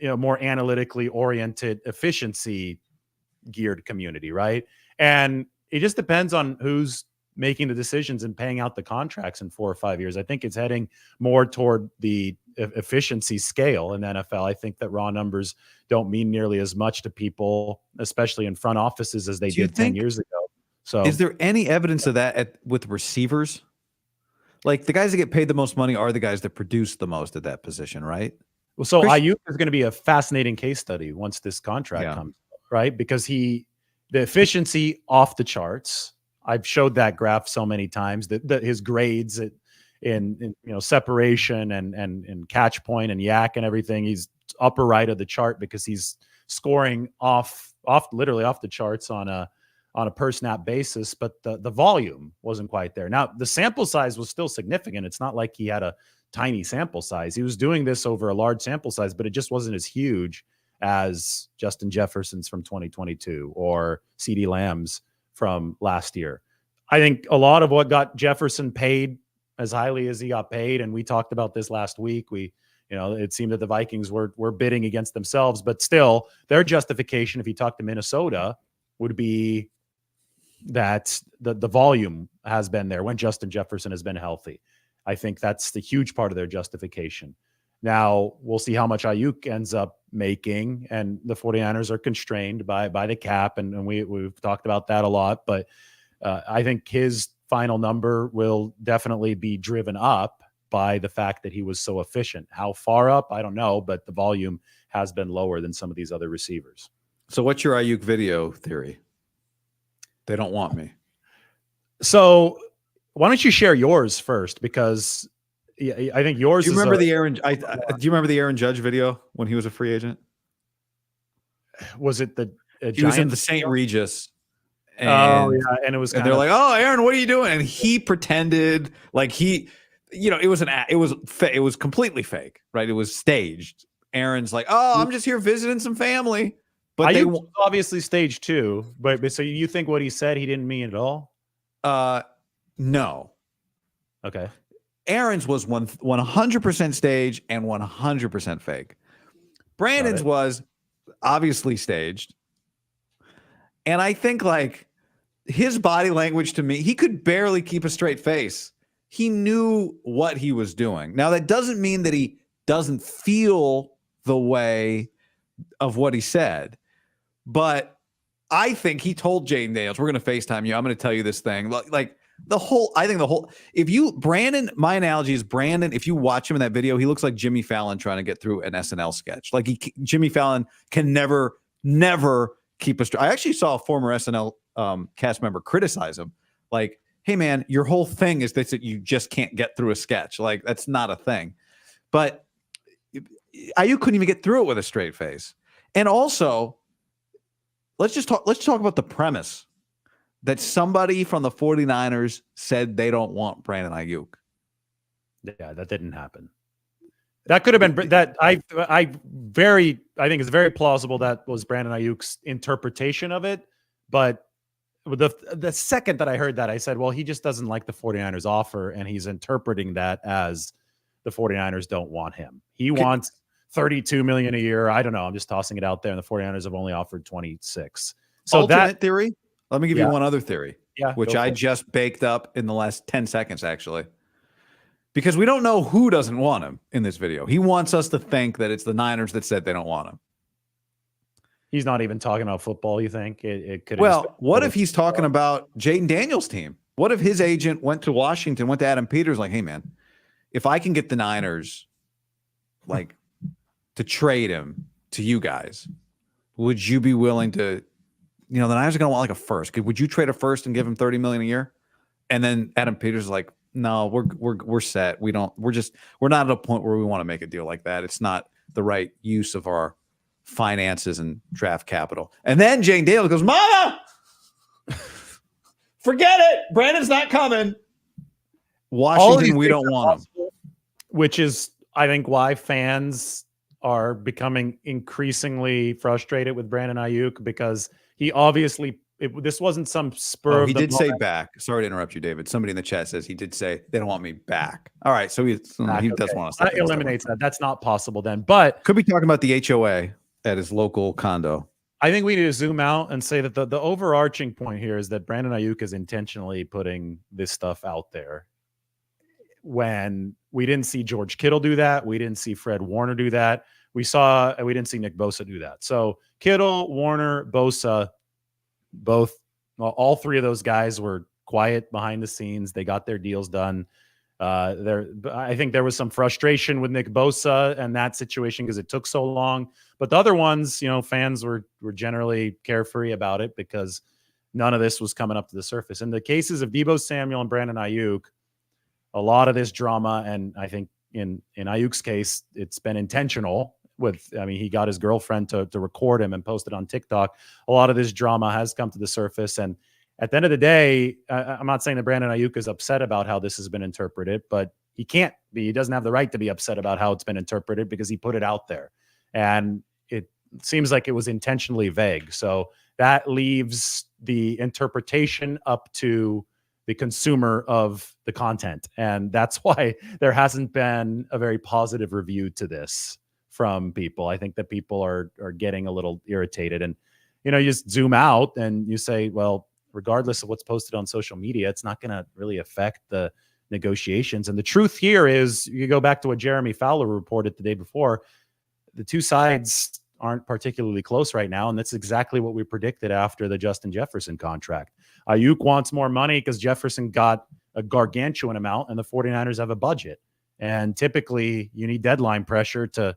more analytically oriented, efficiency geared community, right? And it just depends on who's making the decisions and paying out the contracts in 4 or 5 years. I think it's heading more toward the efficiency scale in the NFL. I think that raw numbers don't mean nearly as much to people, especially in front offices, as they did 10 years ago. So is there any evidence of that with receivers? Like the guys that get paid the most money are the guys that produce the most at that position, right? Well, so Ayuk is going to be a fascinating case study once this contract comes, right? Because the efficiency off the charts. I've showed that graph so many times that his grades in separation and catch point and yak and everything, he's upper right of the chart because he's scoring literally off the charts on a per snap basis, but the volume wasn't quite there. Now the sample size was still significant. It's not like he had a tiny sample size. He was doing this over a large sample size, but it just wasn't as huge as Justin Jefferson's from 2022 or CeeDee Lamb's from last year. I think a lot of what got Jefferson paid as highly as he got paid, and we talked about this last week, it seemed that the Vikings were bidding against themselves, but still their justification, if you talk to Minnesota, would be that the volume has been there when Justin Jefferson has been healthy. I think that's the huge part of their justification. Now we'll see how much Ayuk ends up making, and the 49ers are constrained by the cap, and we've talked about that a lot, but I think his final number will definitely be driven up by the fact that he was so efficient. How far up, I don't know, but the volume has been lower than some of these other receivers. So what's your Ayuk video theory? They don't want me. So why don't you share yours first? Because I think yours. Do you remember the Aaron Judge video when he was a free agent? Was it he was in the St. Regis? And it was. And they're like, "Oh, Aaron, what are you doing?" And he pretended like it was completely fake, right? It was staged. Aaron's like, "Oh, I'm just here visiting some family." But they obviously staged too. But so you think what he said he didn't mean at all? No. Okay. Aaron's was 100% stage and 100% fake. Brandon's was obviously staged. And I think like his body language to me, he could barely keep a straight face. He knew what he was doing. Now, that doesn't mean that he doesn't feel the way of what he said. But I think he told Jaden Daniels, we're going to FaceTime you. I'm going to tell you this thing. Like my analogy is Brandon, if you watch him in that video, he looks like Jimmy Fallon trying to get through an SNL sketch. Like Jimmy Fallon can never keep a straight. I actually saw a former SNL cast member criticize him. Like, hey man, your whole thing is that you just can't get through a sketch. Like that's not a thing. But Ayuk couldn't even get through it with a straight face. And also, let's talk about the premise that somebody from the 49ers said they don't want Brandon Ayuk. Yeah, that didn't happen. That could have been that. I think it's very plausible that was Brandon Ayuk's interpretation of it. But the second that I heard that, I said, well, he just doesn't like the 49ers offer, and he's interpreting that as the 49ers don't want him. He wants $32 million a year. I don't know. I'm just tossing it out there, and the 49ers have only offered 26. So alternate theory. Let me give you one other theory, which I just baked up in the last 10 seconds, actually. Because we don't know who doesn't want him in this video. He wants us to think that it's the Niners that said they don't want him. He's not even talking about football, you think? It could. Well, what if he's talking about Jaden Daniels' team? What if his agent went to Washington, went to Adam Peters, like, hey, man, if I can get the Niners, like, to trade him to you guys, would you be willing to, the Niners are going to want like a first. Would you trade a first and give him $30 million a year? And then Adam Peters is like, no, we're set. We're not at a point where we want to make a deal like that. It's not the right use of our finances and draft capital. And then Jane Dale goes, Mama, forget it. Brandon's not coming. Washington, we don't want him. Which is, I think, why fans are becoming increasingly frustrated with Brandon Ayuk, because he obviously, this wasn't some spur He of the did say moment. back. Sorry to interrupt you, David. Somebody in the chat says he did say they don't want me back. All right, so he does want to. That eliminates that. That's not possible then. But could be talking about the HOA at his local condo. I think we need to zoom out and say that the overarching point here is that Brandon Ayuk is intentionally putting this stuff out there. When we didn't see George Kittle do that, we didn't see Fred Warner do that. We didn't see Nick Bosa do that. So Kittle, Warner, Bosa, all three of those guys were quiet behind the scenes. They got their deals done. I think there was some frustration with Nick Bosa and that situation because it took so long. But the other ones, fans were generally carefree about it because none of this was coming up to the surface. In the cases of Deebo Samuel and Brandon Ayuk, a lot of this drama, and I think in Ayuk's case, it's been intentional. He got his girlfriend to record him and post it on TikTok. A lot of this drama has come to the surface, and at the end of the day, I'm not saying that Brandon Ayuk is upset about how this has been interpreted, but he can't be. He doesn't have the right to be upset about how it's been interpreted because he put it out there, and it seems like it was intentionally vague. So that leaves the interpretation up to the consumer of the content. And that's why there hasn't been a very positive review to this from people. I think that people are getting a little irritated, and, you just zoom out and you say, well, regardless of what's posted on social media, it's not going to really affect the negotiations. And the truth here is, you go back to what Jeremy Fowler reported the day before, the two sides aren't particularly close right now. And that's exactly what we predicted after the Justin Jefferson contract. Ayuk wants more money because Jefferson got a gargantuan amount and the 49ers have a budget. And typically you need deadline pressure to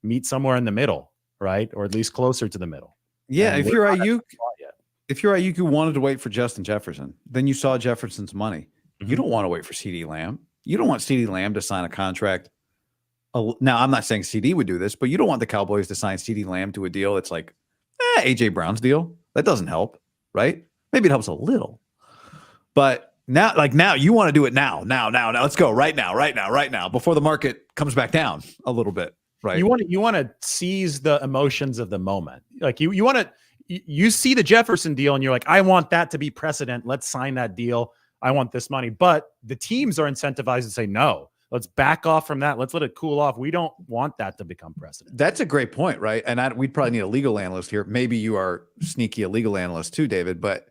meet somewhere in the middle, right? Or at least closer to the middle. Yeah. If you're Ayuk, you wanted to wait for Justin Jefferson, then you saw Jefferson's money. You don't want to wait for CeeDee Lamb. You don't want CeeDee Lamb to sign a contract. Now, I'm not saying CD would do this, but you don't want the Cowboys to sign CeeDee Lamb to a deal that's like AJ Brown's deal. That doesn't help, right? Maybe it helps a little, but now you want to do it now. Let's go right now, before the market comes back down a little bit, right? You want to seize the emotions of the moment. Like you see the Jefferson deal and you're like, I want that to be precedent. Let's sign that deal. I want this money. But the teams are incentivized to say, no, let's back off from that. Let's let it cool off. We don't want that to become precedent. That's a great point, right? And we'd probably need a legal analyst here. Maybe you are sneaky a legal analyst too, David, but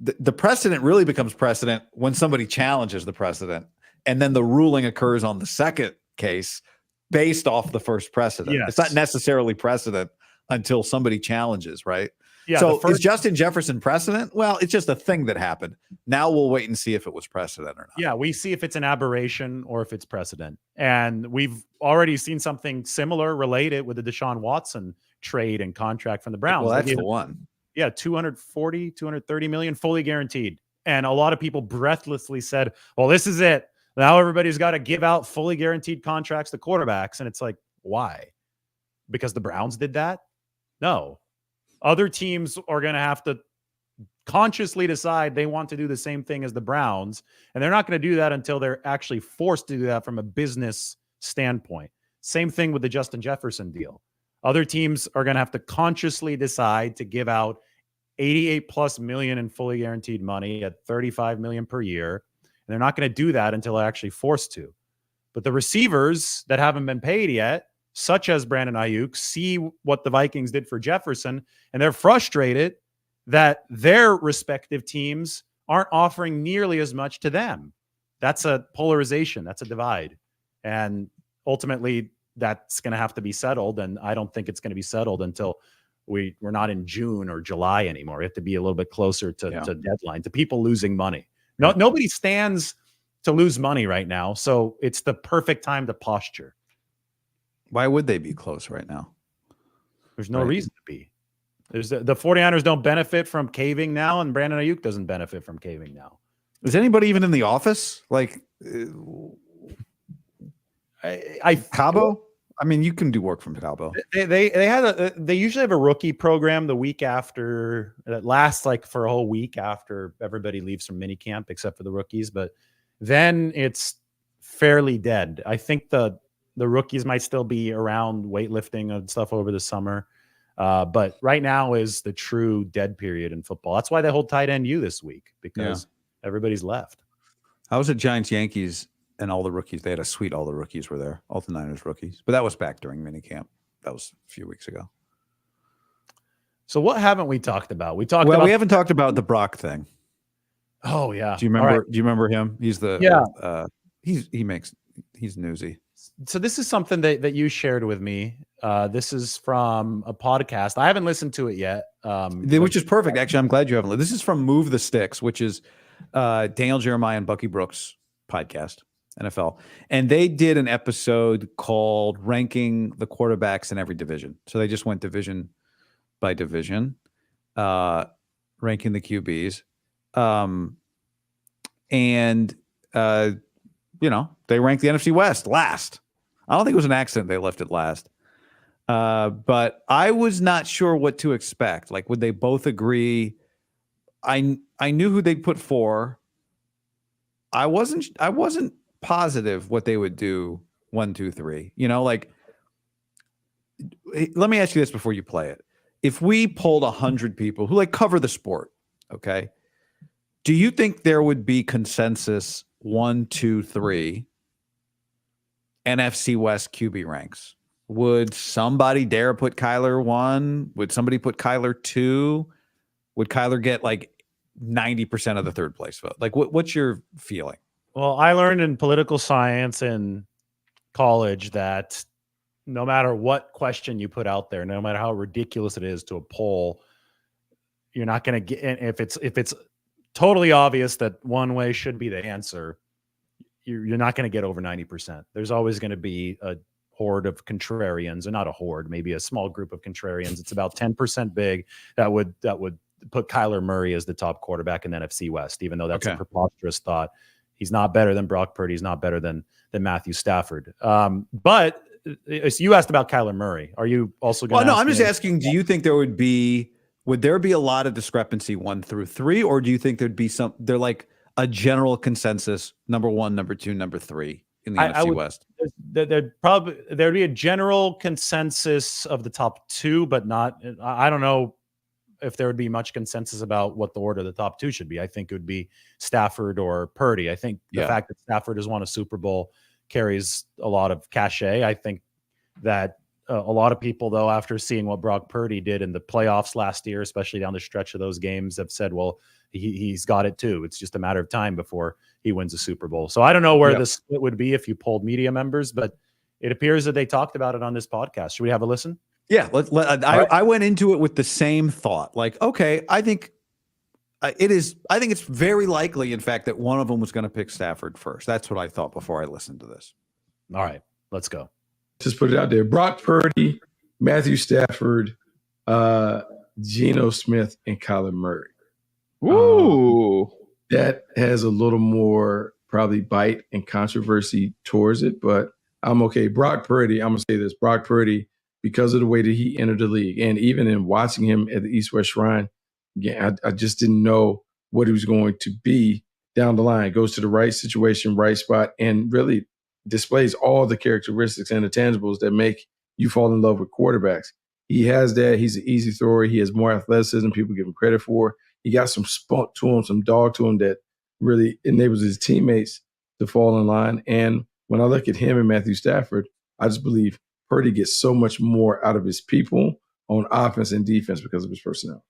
the precedent really becomes precedent when somebody challenges the precedent. And then the ruling occurs on the second case based off the first precedent. Yes. It's not necessarily precedent until somebody challenges, right? Yeah. So is Justin Jefferson precedent? Well, it's just a thing that happened. Now we'll wait and see if it was precedent or not. Yeah, we see if it's an aberration or if it's precedent. And we've already seen something similar related with the Deshaun Watson trade and contract from the Browns. Well, that's the one. Yeah, 230 million fully guaranteed. And a lot of people breathlessly said, well, this is it. Now everybody's got to give out fully guaranteed contracts to quarterbacks. And it's like, why? Because the Browns did that? No. Other teams are going to have to consciously decide they want to do the same thing as the Browns. And they're not going to do that until they're actually forced to do that from a business standpoint. Same thing with the Justin Jefferson deal. Other teams are going to have to consciously decide to give out 88 plus million in fully guaranteed money at 35 million per year. And they're not going to do that until they're actually forced to. But the receivers that haven't been paid yet, such as Brandon Ayuk, see what the Vikings did for Jefferson, and they're frustrated that their respective teams aren't offering nearly as much to them. That's a polarization. That's a divide. And ultimately, that's going to have to be settled. And I don't think it's going to be settled until we're not in June or July anymore. We have to be a little bit closer to deadline, to people losing money. No, nobody stands to lose money right now. So it's the perfect time to posture. Why would they be close right now? There's no reason to be. The 49ers don't benefit from caving now, and Brandon Ayuk doesn't benefit from caving now. Is anybody even in the office? Like Cabo? I mean, you can do work from Cabo. They usually have a rookie program the week after, that lasts like for a whole week after everybody leaves from minicamp, except for the rookies. But then it's fairly dead. I think the rookies might still be around weightlifting and stuff over the summer. But right now is the true dead period in football. That's why they hold tight end U this week, because everybody's left. How was it Giants, Yankees, and all the rookies? They had a suite. All the rookies were there. All the Niners rookies. But that was back during minicamp. That was a few weeks ago. So what haven't we talked about? We haven't talked about the Brock thing. Oh yeah. Do you remember? Right. Do you remember him? He's the he's newsy. So this is something that you shared with me. This is from a podcast. I haven't listened to it yet. Which is perfect. Actually, I'm glad you haven't. This is from Move the Sticks, which is Daniel Jeremiah and Bucky Brooks podcast, NFL. And they did an episode called Ranking the Quarterbacks in Every Division. So they just went division by division, ranking the QBs. They ranked the NFC West last. I don't think it was an accident they left it last. But I was not sure what to expect. Like, would they both agree? I knew who they'd put 4. I wasn't positive what they would do 1, 2, 3. Let me ask you this before you play it. If we polled 100 people who cover the sport, okay, do you think there would be consensus 1, 2, 3 NFC West QB ranks? Would somebody dare put Kyler 1? Would somebody put Kyler 2? Would Kyler get 90% of the third place vote? What's your feeling? Well, I learned in political science in college that no matter what question you put out there, no matter how ridiculous it is to a poll, you're not going to get, if it's totally obvious that one way should be the answer, you're not going to get over 90%. There's always going to be a horde of contrarians, or not a horde, maybe a small group of contrarians. It's about 10% big that would put Kyler Murray as the top quarterback in the NFC West, even though that's a preposterous thought. He's not better than Brock Purdy. He's not better than Matthew Stafford. But you asked about Kyler Murray. Are you also going to? Well, no, I'm just asking, do you think would there be a lot of discrepancy 1 through 3, or do you think there'd be they're like a general consensus, number 1, number 2, number 3 in the NFC West? There'd be a general consensus of the top 2, but not, I don't know if there would be much consensus about what the order of the top 2 should be. I think it would be Stafford or Purdy. I think the fact that Stafford has won a Super Bowl carries a lot of cachet. I think that a lot of people, though, after seeing what Brock Purdy did in the playoffs last year, especially down the stretch of those games, have said, well, he's got it too. It's just a matter of time before he wins a Super Bowl. So I don't know where the split would be if you polled media members, but it appears that they talked about it on this podcast. Should we have a listen? Yeah. I went into it with the same thought. Okay, I think it's very likely, in fact, that one of them was going to pick Stafford first. That's what I thought before I listened to this. All right, let's go. Just put it out there. Brock Purdy, Matthew Stafford, Geno Smith, and Kyler Murray. Ooh. That has a little more probably bite and controversy towards it, but I'm okay. Brock Purdy, I'm going to say this. Brock Purdy, because of the way that he entered the league, and even in watching him at the East-West Shrine, again, I just didn't know what he was going to be down the line. Goes to the right situation, right spot, and really displays all the characteristics and the tangibles that make you fall in love with quarterbacks. He has that. He's an easy thrower. He has more athleticism people give him credit for. He got some spunk to him, some dog to him that really enables his teammates to fall in line. And when I look at him and Matthew Stafford, I just believe Purdy gets so much more out of his people on offense and defense because of his personnel.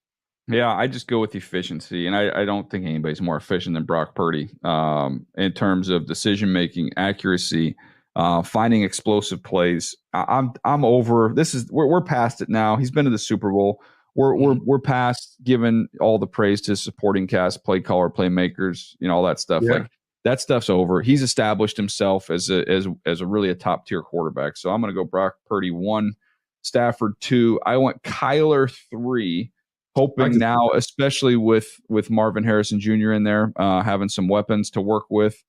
Yeah, I just go with efficiency, and I don't think anybody's more efficient than Brock Purdy in terms of decision-making, accuracy, finding explosive plays. I'm over this. We're past it now. He's been to the Super Bowl. We're past giving all the praise to supporting cast, play caller, playmakers, all that stuff. Yeah. That stuff's over. He's established himself as a really a top tier quarterback. So I'm going to go Brock Purdy 1, Stafford 2. I went Kyler 3. Hoping now, especially with Marvin Harrison Jr. in there, having some weapons to work with.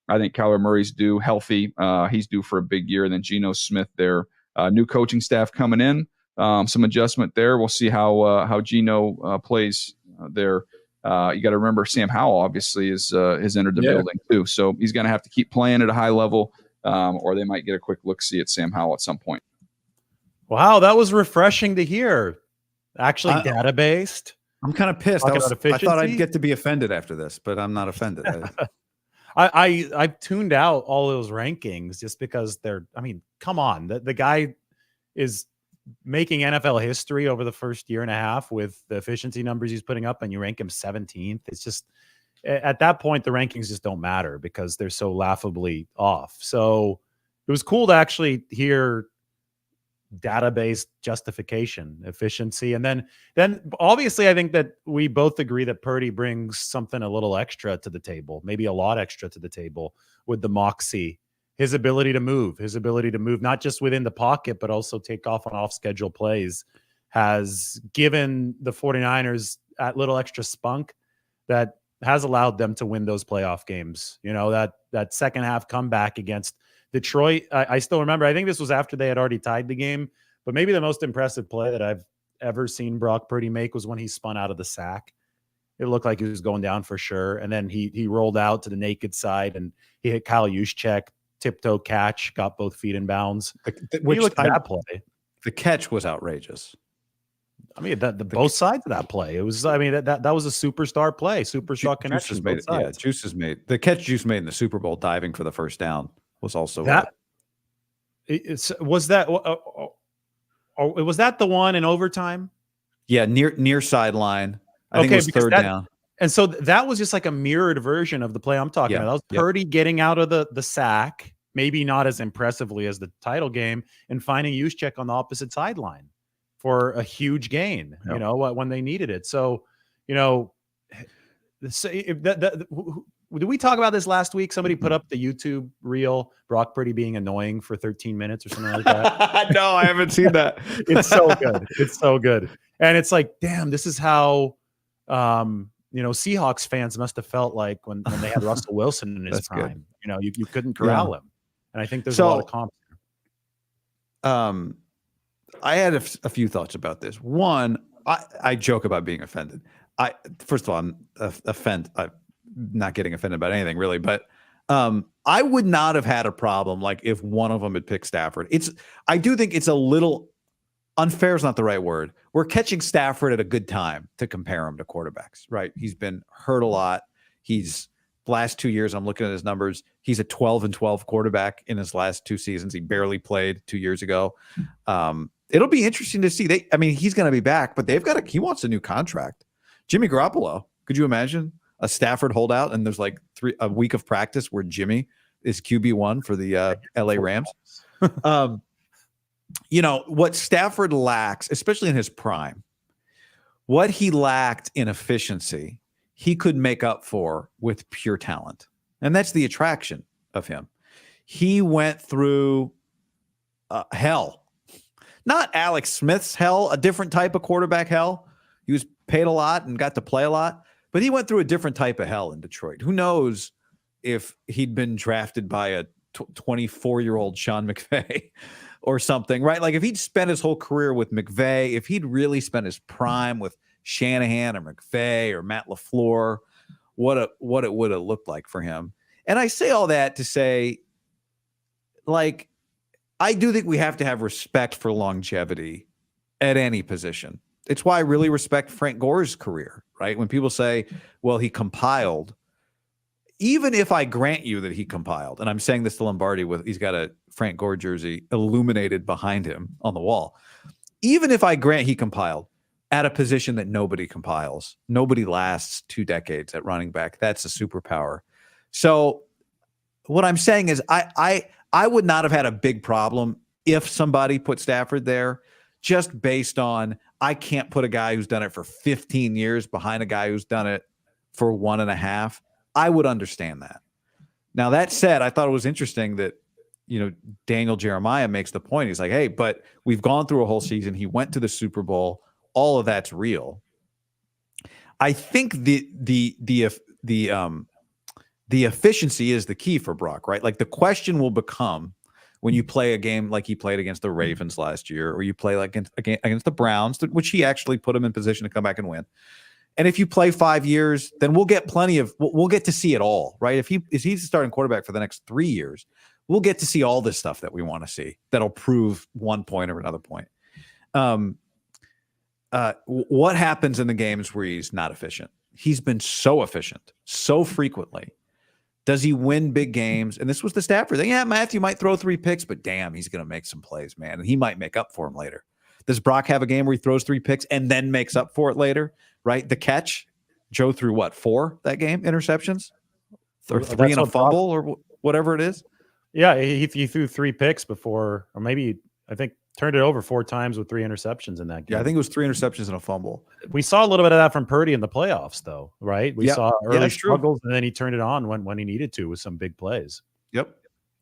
I think Kyler Murray's due healthy. He's due for a big year. And then Geno Smith there. New coaching staff coming in. Some adjustment there. We'll see how Geno plays there. You got to remember Sam Howell obviously has entered the building too. So he's going to have to keep playing at a high level, or they might get a quick look-see at Sam Howell at some point. Wow, that was refreshing to hear. Actually, data-based. I'm kind of pissed. I thought I'd get to be offended after this, but I'm not offended. I've tuned out all those rankings just because come on. The guy is making NFL history over the first year and a half with the efficiency numbers he's putting up, and you rank him 17th. It's just, at that point, the rankings just don't matter because they're so laughably off. So it was cool to actually hear database justification, efficiency. And then obviously I think that we both agree that Purdy brings something a little extra to the table, maybe a lot extra to the table with the moxie, his ability to move not just within the pocket, but also take off on off-schedule plays has given the 49ers that little extra spunk that has allowed them to win those playoff games. You know, that second half comeback against Detroit. I still remember, I think this was after they had already tied the game, but maybe the most impressive play that I've ever seen Brock Purdy make was when he spun out of the sack. It looked like he was going down for sure. And then he rolled out to the naked side and he hit Kyle Juszczyk, tiptoe catch, got both feet in bounds. Which looked at that play. The catch was outrageous. I mean, both sides of that play. It was, I mean, that was a superstar play, superstar connection. Juice has made the catch Juice made in the Super Bowl diving for the first down was also that. Was that the one in overtime? Yeah, near sideline. I think it was third down. And so that was just like a mirrored version of the play I'm talking about. That was Purdy getting out of the sack, maybe not as impressively as the title game, and finding Juszczyk on the opposite sideline for a huge gain, you know, when they needed it. So, you know, did we talk about this last week? Somebody put up the YouTube reel, Brock Purdy being annoying for 13 minutes or something like that. No, I haven't seen that. It's so good. It's so good. And it's like, damn, this is how, you know, Seahawks fans must have felt like when they had Russell Wilson in his prime. Good. You know, you couldn't corral him. And I think there's a lot of comps. I had a few thoughts about this. One, I joke about being offended. First of all, I'm not getting offended about anything really, but I would not have had a problem like if one of them had picked Stafford. I do think it's a little unfair is not the right word. We're catching Stafford at a good time to compare him to quarterbacks, right? He's been hurt a lot. He's last 2 years, I'm looking at his numbers. He's a 12-12 quarterback in his last 2 seasons. He barely played 2 years ago. It'll be interesting to see. He's going to be back, but he wants a new contract. Jimmy Garoppolo, could you imagine a Stafford holdout? And there's like a week of practice where Jimmy is QB1 for the LA Rams. You know, what Stafford lacks, especially in his prime, what he lacked in efficiency, he could make up for with pure talent. And that's the attraction of him. He went through hell. Not Alex Smith's hell, a different type of quarterback hell. He was paid a lot and got to play a lot, but he went through a different type of hell in Detroit. Who knows if he'd been drafted by a 24-year-old Sean McVay or something, right? Like if he'd spent his whole career with McVay, if he'd really spent his prime with Shanahan or McVay or Matt LaFleur, what it would have looked like for him. And I say all that to say, like, I do think we have to have respect for longevity at any position. It's why I really respect Frank Gore's career, right? When people say, well, he compiled, even if I grant you that he compiled, and I'm saying this to Lombardi he's got a Frank Gore jersey illuminated behind him on the wall. Even if I grant he compiled at a position that nobody compiles, nobody lasts 2 decades at running back. That's a superpower. So what I'm saying is I would not have had a big problem if somebody put Stafford there, just based on I can't put a guy who's done it for 15 years behind a guy who's done it for 1.5. I would understand that. Now, that said, I thought it was interesting that, you know, Daniel Jeremiah makes the point. He's like, hey, but we've gone through a whole season. He went to the Super Bowl. All of that's real. I think the efficiency is the key for Brock, right? Like the question will become when you play a game like he played against the Ravens last year, or you play like against the Browns, which he actually put him in position to come back and win. And if you play 5 years, then we'll get we'll get to see it all, right? If he's a starting quarterback for the next 3 years, we'll get to see all this stuff that we want to see that'll prove one point or another point. What happens in the games where he's not efficient? He's been so efficient so frequently. Does he win big games? And this was the Stafford thing. Yeah, Matthew might throw 3 picks, but damn, he's going to make some plays, man. And he might make up for him later. Does Brock have a game where he throws 3 picks and then makes up for it later? Right? The catch, Joe threw what, 4 that game? Interceptions? Or 3 and a fumble or whatever it is? Yeah, he threw 3 picks before, or maybe I think turned it over 4 times with 3 interceptions in that game. Yeah, I think it was 3 interceptions and a fumble. We saw a little bit of that from Purdy in the playoffs, though, right? We saw early struggles, and then he turned it on when he needed to with some big plays. Yep.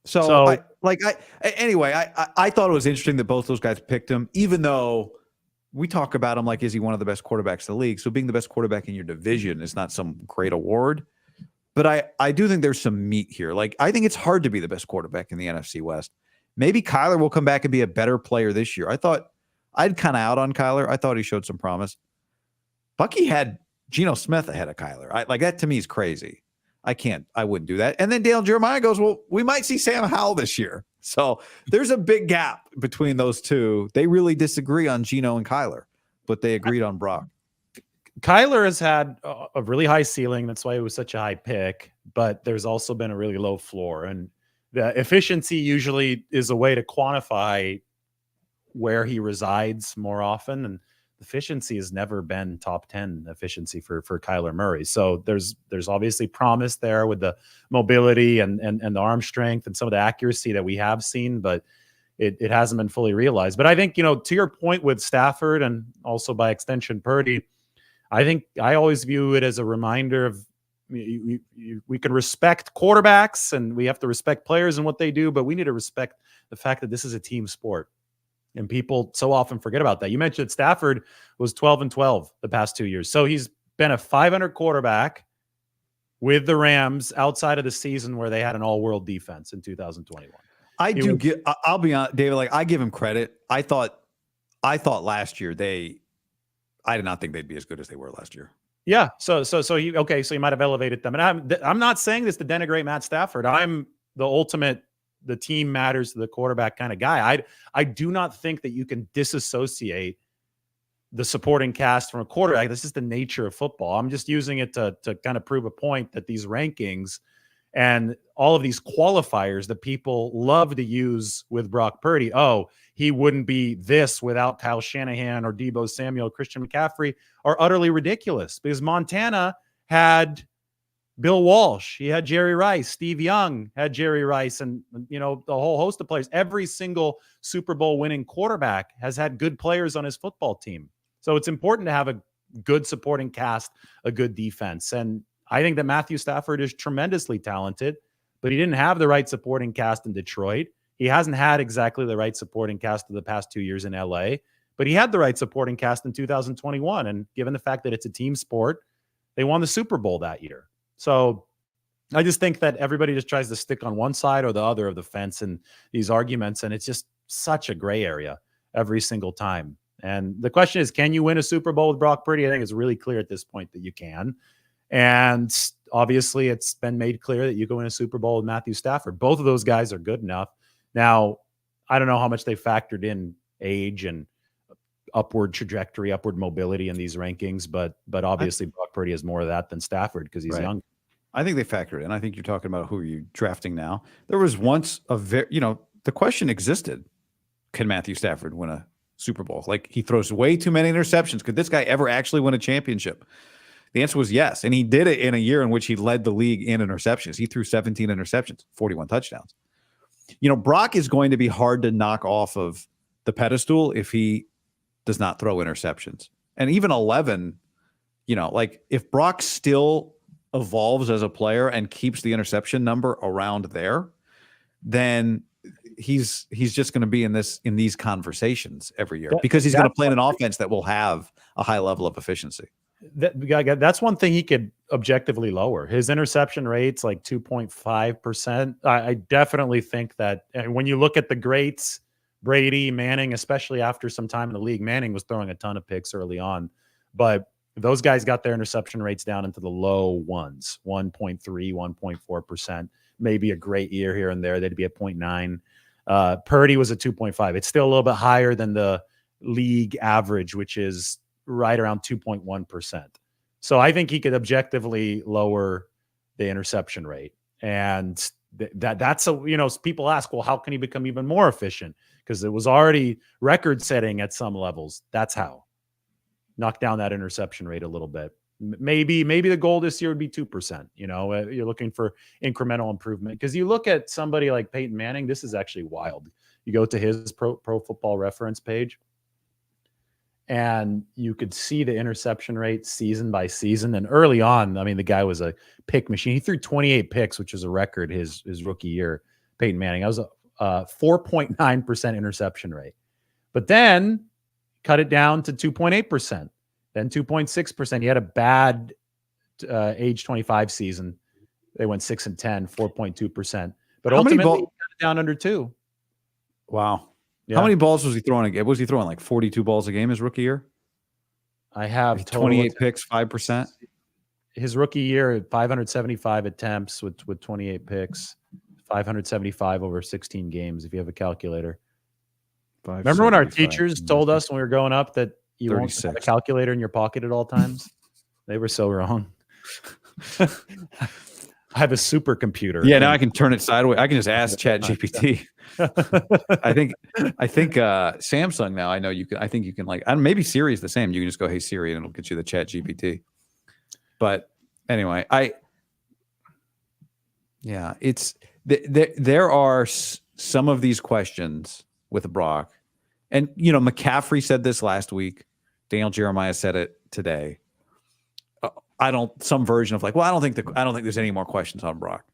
So I thought it was interesting that both those guys picked him, even though we talk about him like, is he one of the best quarterbacks in the league? So being the best quarterback in your division is not some great award. But I do think there's some meat here. Like, I think it's hard to be the best quarterback in the NFC West. Maybe Kyler will come back and be a better player this year. I thought I'd kind of out on Kyler. I thought he showed some promise. Bucky had Geno Smith ahead of Kyler. Like, that to me is crazy. I wouldn't do that. And then Dale Jeremiah goes, well, we might see Sam Howell this year. So there's a big gap between those two. They really disagree on Geno and Kyler, but they agreed on Brock. Kyler has had a really high ceiling. That's why it was such a high pick, but there's also been a really low floor. And the efficiency usually is a way to quantify where he resides more often. And efficiency has never been top 10 efficiency for Kyler Murray. So there's obviously promise there with the mobility and the arm strength and some of the accuracy that we have seen, but it hasn't been fully realized. But I think, to your point with Stafford and also by extension Purdy, I think I always view it as a reminder of we can respect quarterbacks and we have to respect players and what they do, but we need to respect the fact that this is a team sport. And people so often forget about that. You mentioned Stafford was 12-12 the past 2 years. So he's been a 500 quarterback with the Rams outside of the season where they had an all-world defense in 2021. I'll be honest, David, like, I give him credit. I thought last year I did not think they'd be as good as they were last year. Yeah. So you might have elevated them. And I'm not saying this to denigrate Matt Stafford. I'm the ultimate, the team matters to the quarterback kind of guy. I do not think that you can disassociate the supporting cast from a quarterback. This is the nature of football. I'm just using it to kind of prove a point that these rankings and all of these qualifiers that people love to use with Brock Purdy. Oh, he wouldn't be this without Kyle Shanahan or Deebo Samuel, Christian McCaffrey, are utterly ridiculous because Montana had Bill Walsh, he had Jerry Rice, Steve Young had Jerry Rice, and the whole host of players. Every single Super Bowl winning quarterback has had good players on his football team. So it's important to have a good supporting cast, a good defense. And I think that Matthew Stafford is tremendously talented, but he didn't have the right supporting cast in Detroit. He hasn't had exactly the right supporting cast of the past 2 years in LA, but he had the right supporting cast in 2021. And given the fact that it's a team sport, they won the Super Bowl that year. So I just think that everybody just tries to stick on one side or the other of the fence in these arguments. And it's just such a gray area every single time. And the question is, can you win a Super Bowl with Brock Purdy? I think it's really clear at this point that you can. And obviously it's been made clear that you can win a Super Bowl with Matthew Stafford. Both of those guys are good enough. Now, I don't know how much they factored in age and upward trajectory, upward mobility in these rankings, but obviously Brock Purdy has more of that than Stafford because he's young. I think they factored in. I think you're talking about who are you drafting now. There was once the question existed. Can Matthew Stafford win a Super Bowl? Like, he throws way too many interceptions. Could this guy ever actually win a championship? The answer was yes. And he did it in a year in which he led the league in interceptions. He threw 17 interceptions, 41 touchdowns. Brock is going to be hard to knock off of the pedestal if he does not throw interceptions. And even 11, if Brock still evolves as a player and keeps the interception number around there, then he's just going to be in these conversations every year because he's going to play in an offense that will have a high level of efficiency. That's one thing he could objectively lower. His interception rate's like 2.5%. I definitely think that when you look at the greats, Brady, Manning, especially after some time in the league, Manning was throwing a ton of picks early on. But Those guys got their interception rates down into the low ones, 1.3, 1.4%. Maybe a great year here and there, they'd be at 0.9. Purdy was at 2.5. It's still a little bit higher than the league average, which is right around 2.1%. So I think he could objectively lower the interception rate. And that's people ask, well, how can he become even more efficient? Because it was already record setting at some levels. That's how. Knock down that interception rate a little bit. Maybe the goal this year would be 2%. You're looking for incremental improvement, because you look at somebody like Peyton Manning. This is actually wild. You go to his pro football reference page, and you could see the interception rate season by season. And early on, I mean, the guy was a pick machine. He threw 28 picks, which was a record his rookie year. Peyton Manning. That was a 4.9% interception rate. But then cut it down to 2.8%, then 2.6%. He had a bad age 25 season. They went 6-10, 4.2%. But ultimately, he cut it down under 2. Wow. Yeah. How many balls was he throwing a game? Was he throwing like 42 balls a game his rookie year? I have 28 picks, 5%. His rookie year, 575 attempts with 28 picks, 575 over 16 games, if you have a calculator. Remember when our teachers told us when we were growing up that you won't have a calculator in your pocket at all times? They were so wrong. I have a supercomputer. Yeah, now I can turn it sideways. I can just ask ChatGPT. I think Samsung now. I know you can. I think you can maybe Siri is the same. You can just go, "Hey Siri," and it'll get you the ChatGPT. But anyway, it's there are some of these questions with Brock, and McCaffrey said this last week. Daniel Jeremiah said it today. Some version of I don't think there's any more questions on Brock.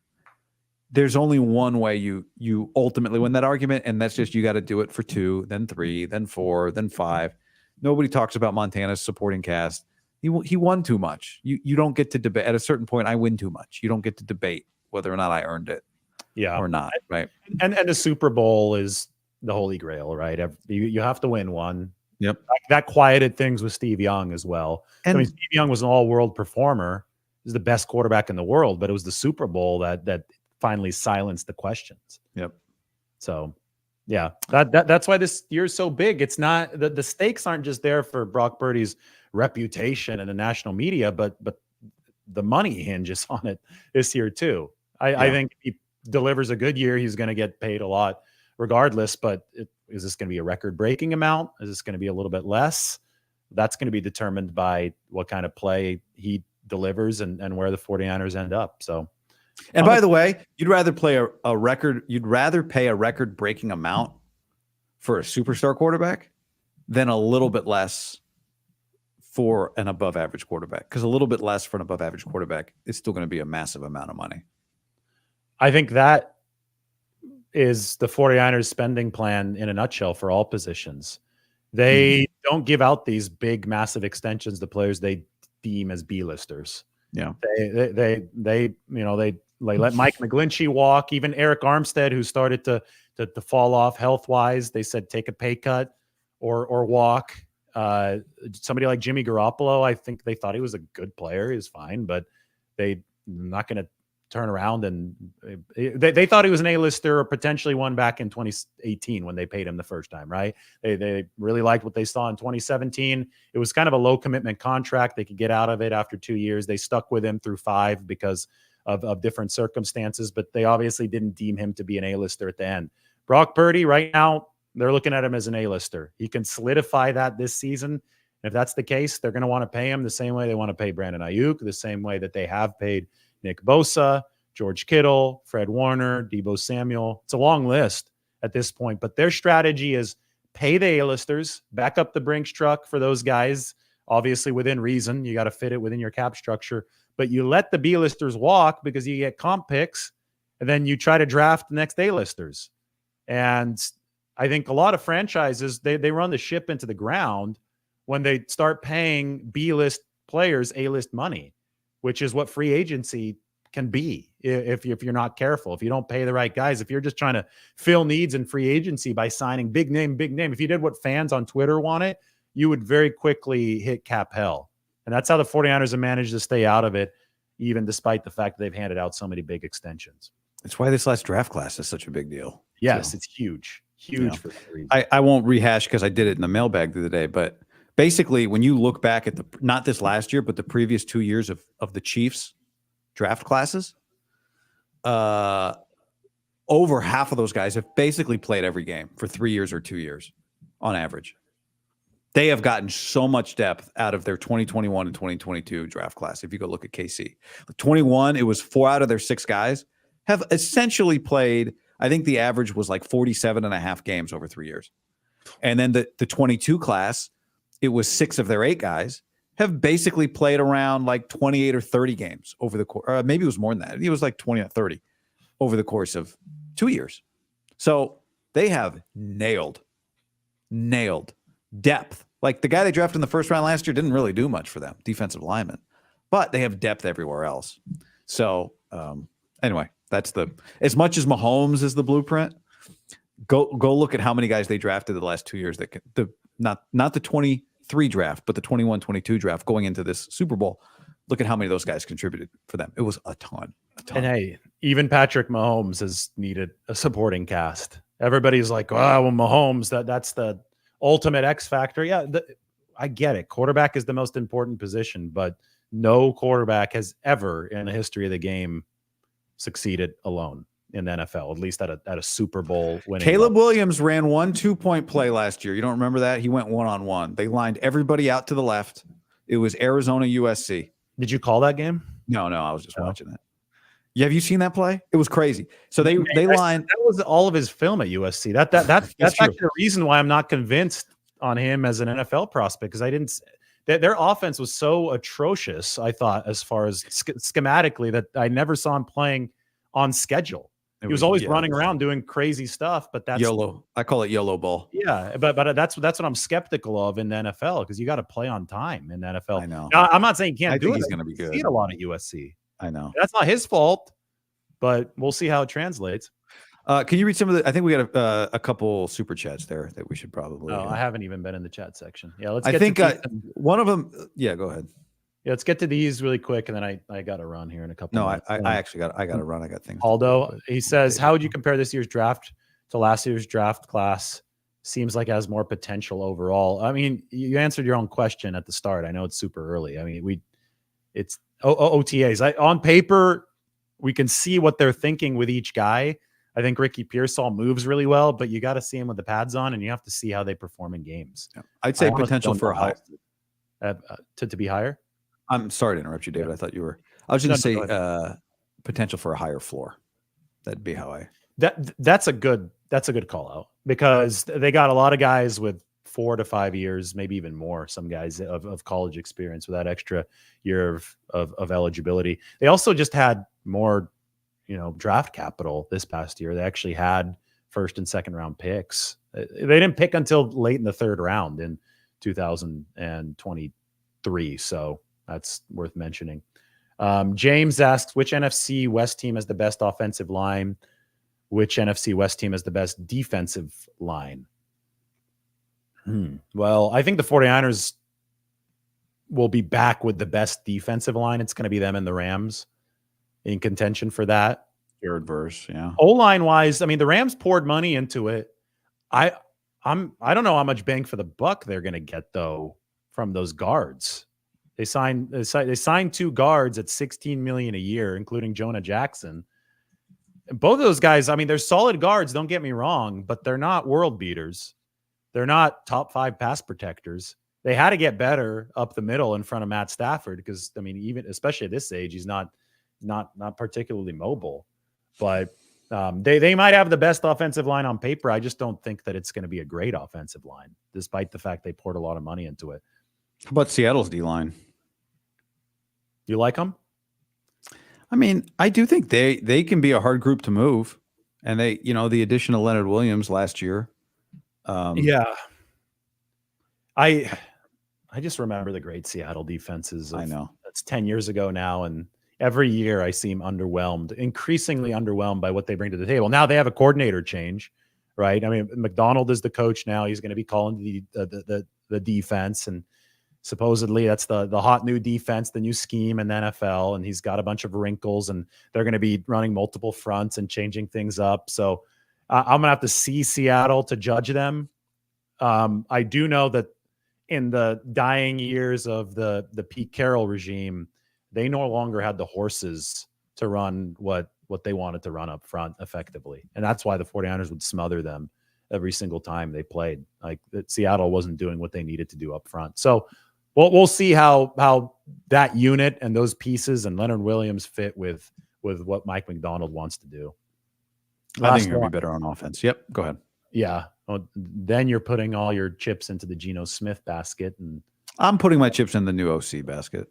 There's only one way you ultimately win that argument, and that's just you got to do it for 2, then 3, then 4, then 5. Nobody talks about Montana's supporting cast. He won too much. You don't get to debate. At a certain point, I win too much. You don't get to debate whether or not I earned it, or not, right? And the Super Bowl is the holy grail, right? You have to win one. Yep. That quieted things with Steve Young as well. And Steve Young was an all-world performer. He's the best quarterback in the world, but it was the Super Bowl that finally silenced the questions. Yep. So, yeah, that's why this year is so big. It's not the stakes aren't just there for Brock Purdy's reputation in the national media, but the money hinges on it this year too. I think if he delivers a good year, he's going to get paid a lot regardless. But is this going to be a record-breaking amount? Is this going to be a little bit less? That's going to be determined by what kind of play he delivers and where the 49ers end up. So, and by the way, you'd rather pay a record-breaking amount for a superstar quarterback than a little bit less for an above-average quarterback, because a little bit less for an above-average quarterback is still going to be a massive amount of money. I think that is the 49ers spending plan in a nutshell for all positions. They don't give out these big, massive extensions to players they deem as B-listers. Yeah. They let Mike McGlinchey walk. Even Eric Armstead, who started to fall off health-wise, they said take a pay cut or walk. Somebody like Jimmy Garoppolo, I think they thought he was a good player. He was fine, but they're not going to turn around, and they thought he was an A-lister or potentially one back in 2018 when they paid him the first time, right? They really liked what they saw in 2017. It was kind of a low commitment contract. They could get out of it after 2 years. They stuck with him through 5 because of different circumstances, but they obviously didn't deem him to be an A-lister at the end. Brock Purdy, right now, they're looking at him as an A-lister. He can solidify that this season. And if that's the case, they're going to want to pay him the same way they want to pay Brandon Ayuk, the same way that they have paid Nick Bosa, George Kittle, Fred Warner, Deebo Samuel. It's a long list at this point, but their strategy is pay the A-listers, back up the Brinks truck for those guys, obviously within reason. You got to fit it within your cap structure, but you let the B-listers walk because you get comp picks, and then you try to draft the next A-listers. And I think a lot of franchises, they run the ship into the ground when they start paying B-list players A-list money, which is what free agency can be if you're not careful, if you don't pay the right guys, if you're just trying to fill needs in free agency by signing big name. If you did what fans on Twitter wanted, you would very quickly hit cap hell. And that's how the 49ers have managed to stay out of it, even despite the fact that they've handed out so many big extensions. It's why this last draft class is such a big deal. Yes, it's huge. Huge for that reason. I won't rehash because I did it in the mailbag the other day, but basically when you look back at not this last year, but the previous 2 years of the Chiefs draft classes, over half of those guys have basically played every game for 3 years or 2 years on average. They have gotten so much depth out of their 2021 and 2022 draft class. If you go look at KC, the 21, it was 4 out of their 6 guys have essentially played. I think the average was like 47 and a half games over 3 years. And then the 22 class, it was 6 of their 8 guys have basically played around like 28 or 30 games over the course, or maybe it was more than that. It was like 20 or 30 over the course of 2 years. So they have nailed depth. Like the guy they drafted in the first round last year didn't really do much for them, defensive lineman, but they have depth everywhere else. So anyway, that's as much as Mahomes is the blueprint. Go look at how many guys they drafted the last 2 years not the 23 draft, but the 21-22 draft going into this Super Bowl. Look at how many of those guys contributed for them. It was a ton. And hey, even Patrick Mahomes has needed a supporting cast. Everybody's like, well, Mahomes, that's the ultimate X factor. Yeah, I get it. Quarterback is the most important position, but no quarterback has ever in the history of the game succeeded alone in the NFL, at least at a Super Bowl winning. Caleb Williams ran 1 2-point play last year. You don't remember that? He went 1-on-1. They lined everybody out to the left. It was Arizona USC. Did you call that game? No, I was just watching it. Yeah, have you seen that play? It was crazy. So they lined. That was all of his film at USC. That's actually the reason why I'm not convinced on him as an NFL prospect, because their offense was so atrocious, I thought, as far as schematically, that I never saw him playing on schedule. He was always running around doing crazy stuff, but that's YOLO. I call it YOLO ball. Yeah, but that's what I'm skeptical of in the NFL, because you got to play on time in the NFL. I know. Now, I'm not saying he can't do it. He's going to be good. See it a lot at USC. I know. That's not his fault, but we'll see how it translates. Can you read some of the? I think we got a couple super chats there that we should probably. I haven't even been in the chat section. Yeah, let's. I think one of them. Yeah, go ahead. Yeah, let's get to these really quick, and then I got to run here in a couple. No, minutes. I actually got to run. I got things. Aldo, he says, how would you compare this year's draft to last year's draft class? Seems like it has more potential overall. I mean, you answered your own question at the start. I know it's super early. I mean, it's OTAs. On paper, we can see what they're thinking with each guy. I think Ricky Pearsall moves really well, but you got to see him with the pads on, and you have to see how they perform in games. Yeah. I'd say potential for a high to be higher. I'm sorry to interrupt you, David. I thought you were. I was just going to say potential for a higher floor. That'd be how I. That's a good call out, because they got a lot of guys with 4 to 5 years, maybe even more. Some guys of college experience with that extra year of eligibility. They also just had more, draft capital this past year. They actually had first and second round picks. They didn't pick until late in the third round in 2023. So that's worth mentioning. James asks, which NFC West team has the best offensive line? Which NFC West team has the best defensive line? Well, I think the 49ers will be back with the best defensive line. It's going to be them and the Rams in contention for that. Jared Verse, yeah. O-line wise, I mean, the Rams poured money into it. I don't know how much bang for the buck they're going to get, though, from those guards. They signed 2 guards at $16 million a year, including Jonah Jackson. And both of those guys, I mean, they're solid guards, don't get me wrong, but they're not world beaters. They're not top 5 pass protectors. They had to get better up the middle in front of Matt Stafford, because, I mean, even especially at this age, he's not particularly mobile. But they might have the best offensive line on paper. I just don't think that it's going to be a great offensive line, despite the fact they poured a lot of money into it. How about Seattle's D-line? You like them? I mean, I do think they can be a hard group to move. And they, the addition of Leonard Williams last year. Yeah. I just remember the great Seattle defenses. I know. That's 10 years ago now. And every year I seem increasingly underwhelmed by what they bring to the table. Now they have a coordinator change, right? I mean, McDonald is the coach now. He's going to be calling the defense. And supposedly that's the hot new defense, the new scheme in the NFL, and he's got a bunch of wrinkles, and they're going to be running multiple fronts and changing things up. So I'm gonna have to see Seattle to judge them. I do know that in the dying years of the Pete Carroll regime, they no longer had the horses to run what they wanted to run up front effectively, and that's why the 49ers would smother them every single time they played. Like that, Seattle wasn't doing what they needed to do up front. So we'll see how that unit and those pieces and Leonard Williams fit with what Mike McDonald wants to do. I think you're going to be better on offense. Yep. Go ahead. Yeah. Well, then you're putting all your chips into the Geno Smith basket. And I'm putting my chips in the new OC basket.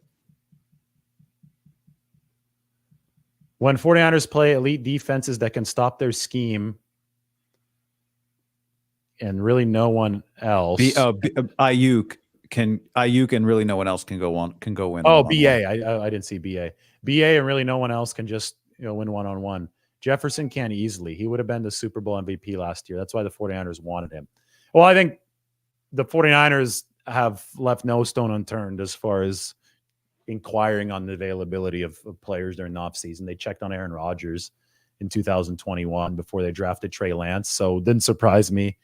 When 49ers play elite defenses that can stop their scheme and really no one else. Ayuk and really no one else can go in. Oh, BA. I didn't see BA. BA and really no one else can just win one-on-one. Jefferson can easily. He would have been the Super Bowl MVP last year. That's why the 49ers wanted him. Well, I think the 49ers have left no stone unturned as far as inquiring on the availability of players during the offseason. They checked on Aaron Rodgers in 2021 before they drafted Trey Lance. So it didn't surprise me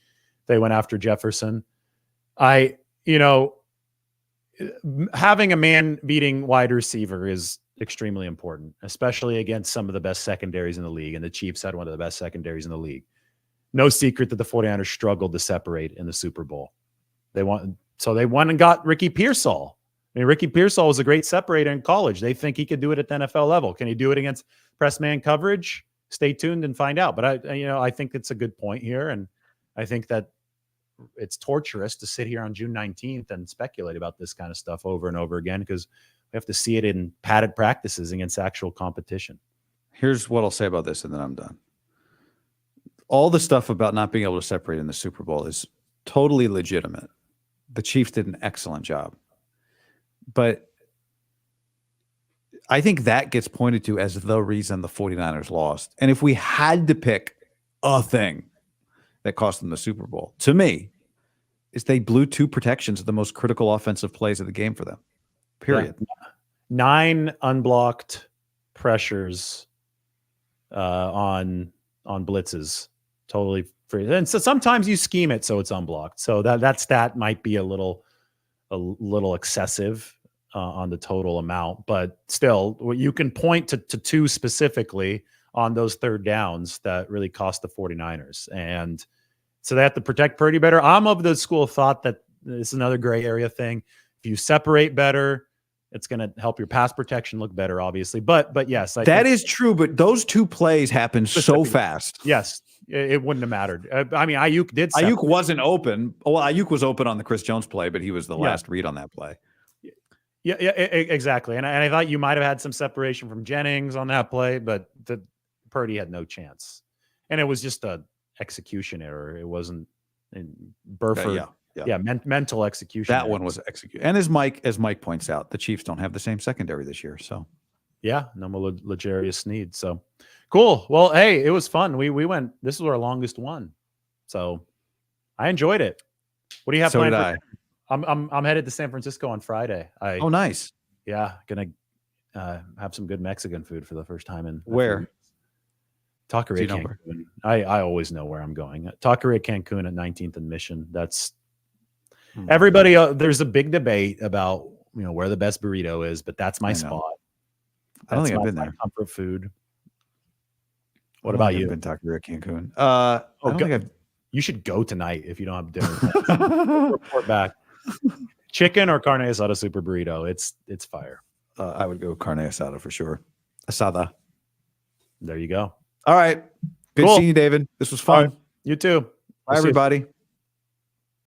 they went after Jefferson. Having a man-beating wide receiver is extremely important, especially against some of the best secondaries in the league. And the Chiefs had one of the best secondaries in the league. No secret that the 49ers struggled to separate in the Super Bowl. They went and got Ricky Pearsall. I mean, Ricky Pearsall was a great separator in college. They think he could do it at the NFL level. Can he do it against press man coverage? Stay tuned and find out. But I think it's a good point here. And I think that it's torturous to sit here on June 19th and speculate about this kind of stuff over and over again, because we have to see it in padded practices against actual competition. Here's what I'll say about this, and then I'm done. All the stuff about not being able to separate in the Super Bowl is totally legitimate. The Chiefs did an excellent job. But I think that gets pointed to as the reason the 49ers lost. And if we had to pick a thing that cost them the Super Bowl, to me, is they blew two protections of the most critical offensive plays of the game for them. Period. Yeah. 9 unblocked pressures on blitzes, totally free. And so sometimes you scheme it so it's unblocked. So that stat might be a little excessive on the total amount, but still, you can point to 2 specifically on those third downs that really cost the 49ers. And so they have to protect Purdy better. I'm of the school of thought that this is another gray area thing. If you separate better, it's going to help your pass protection look better, obviously. But yes, that is true. But those 2 plays happened so fast. Yes, it wouldn't have mattered. I mean, Ayuk wasn't open. Well, Ayuk was open on the Chris Jones play, but he was the last read on that play. Yeah, exactly. And I thought you might have had some separation from Jennings on that play, but Purdy had no chance. And it was just a execution error. It wasn't Burford. Mental execution. That one was executed. And as Mike points out, the Chiefs don't have the same secondary this year. So yeah, no more L'Jarius Sneed. So cool. Well, hey, it was fun. We went. This is our longest one, so I enjoyed it. What do you have planned? I'm headed to San Francisco on Friday. Oh, nice. Yeah, gonna have some good Mexican food for the first time in where? Taqueria Cancun. I always know where I'm going. Taqueria Cancun at 19th and Mission. That's everybody. There's a big debate about where the best burrito is, but that's my spot. I don't think I've been there. Comfort food. What about you? I've been Taqueria Cancun. I don't think I've. You should go tonight if you don't have dinner. Report back. Chicken or carne asada super burrito. It's fire. I would go carne asada for sure. Asada. There you go. All right. Good seeing you, David. This was fun. Right. You too. Bye, everybody.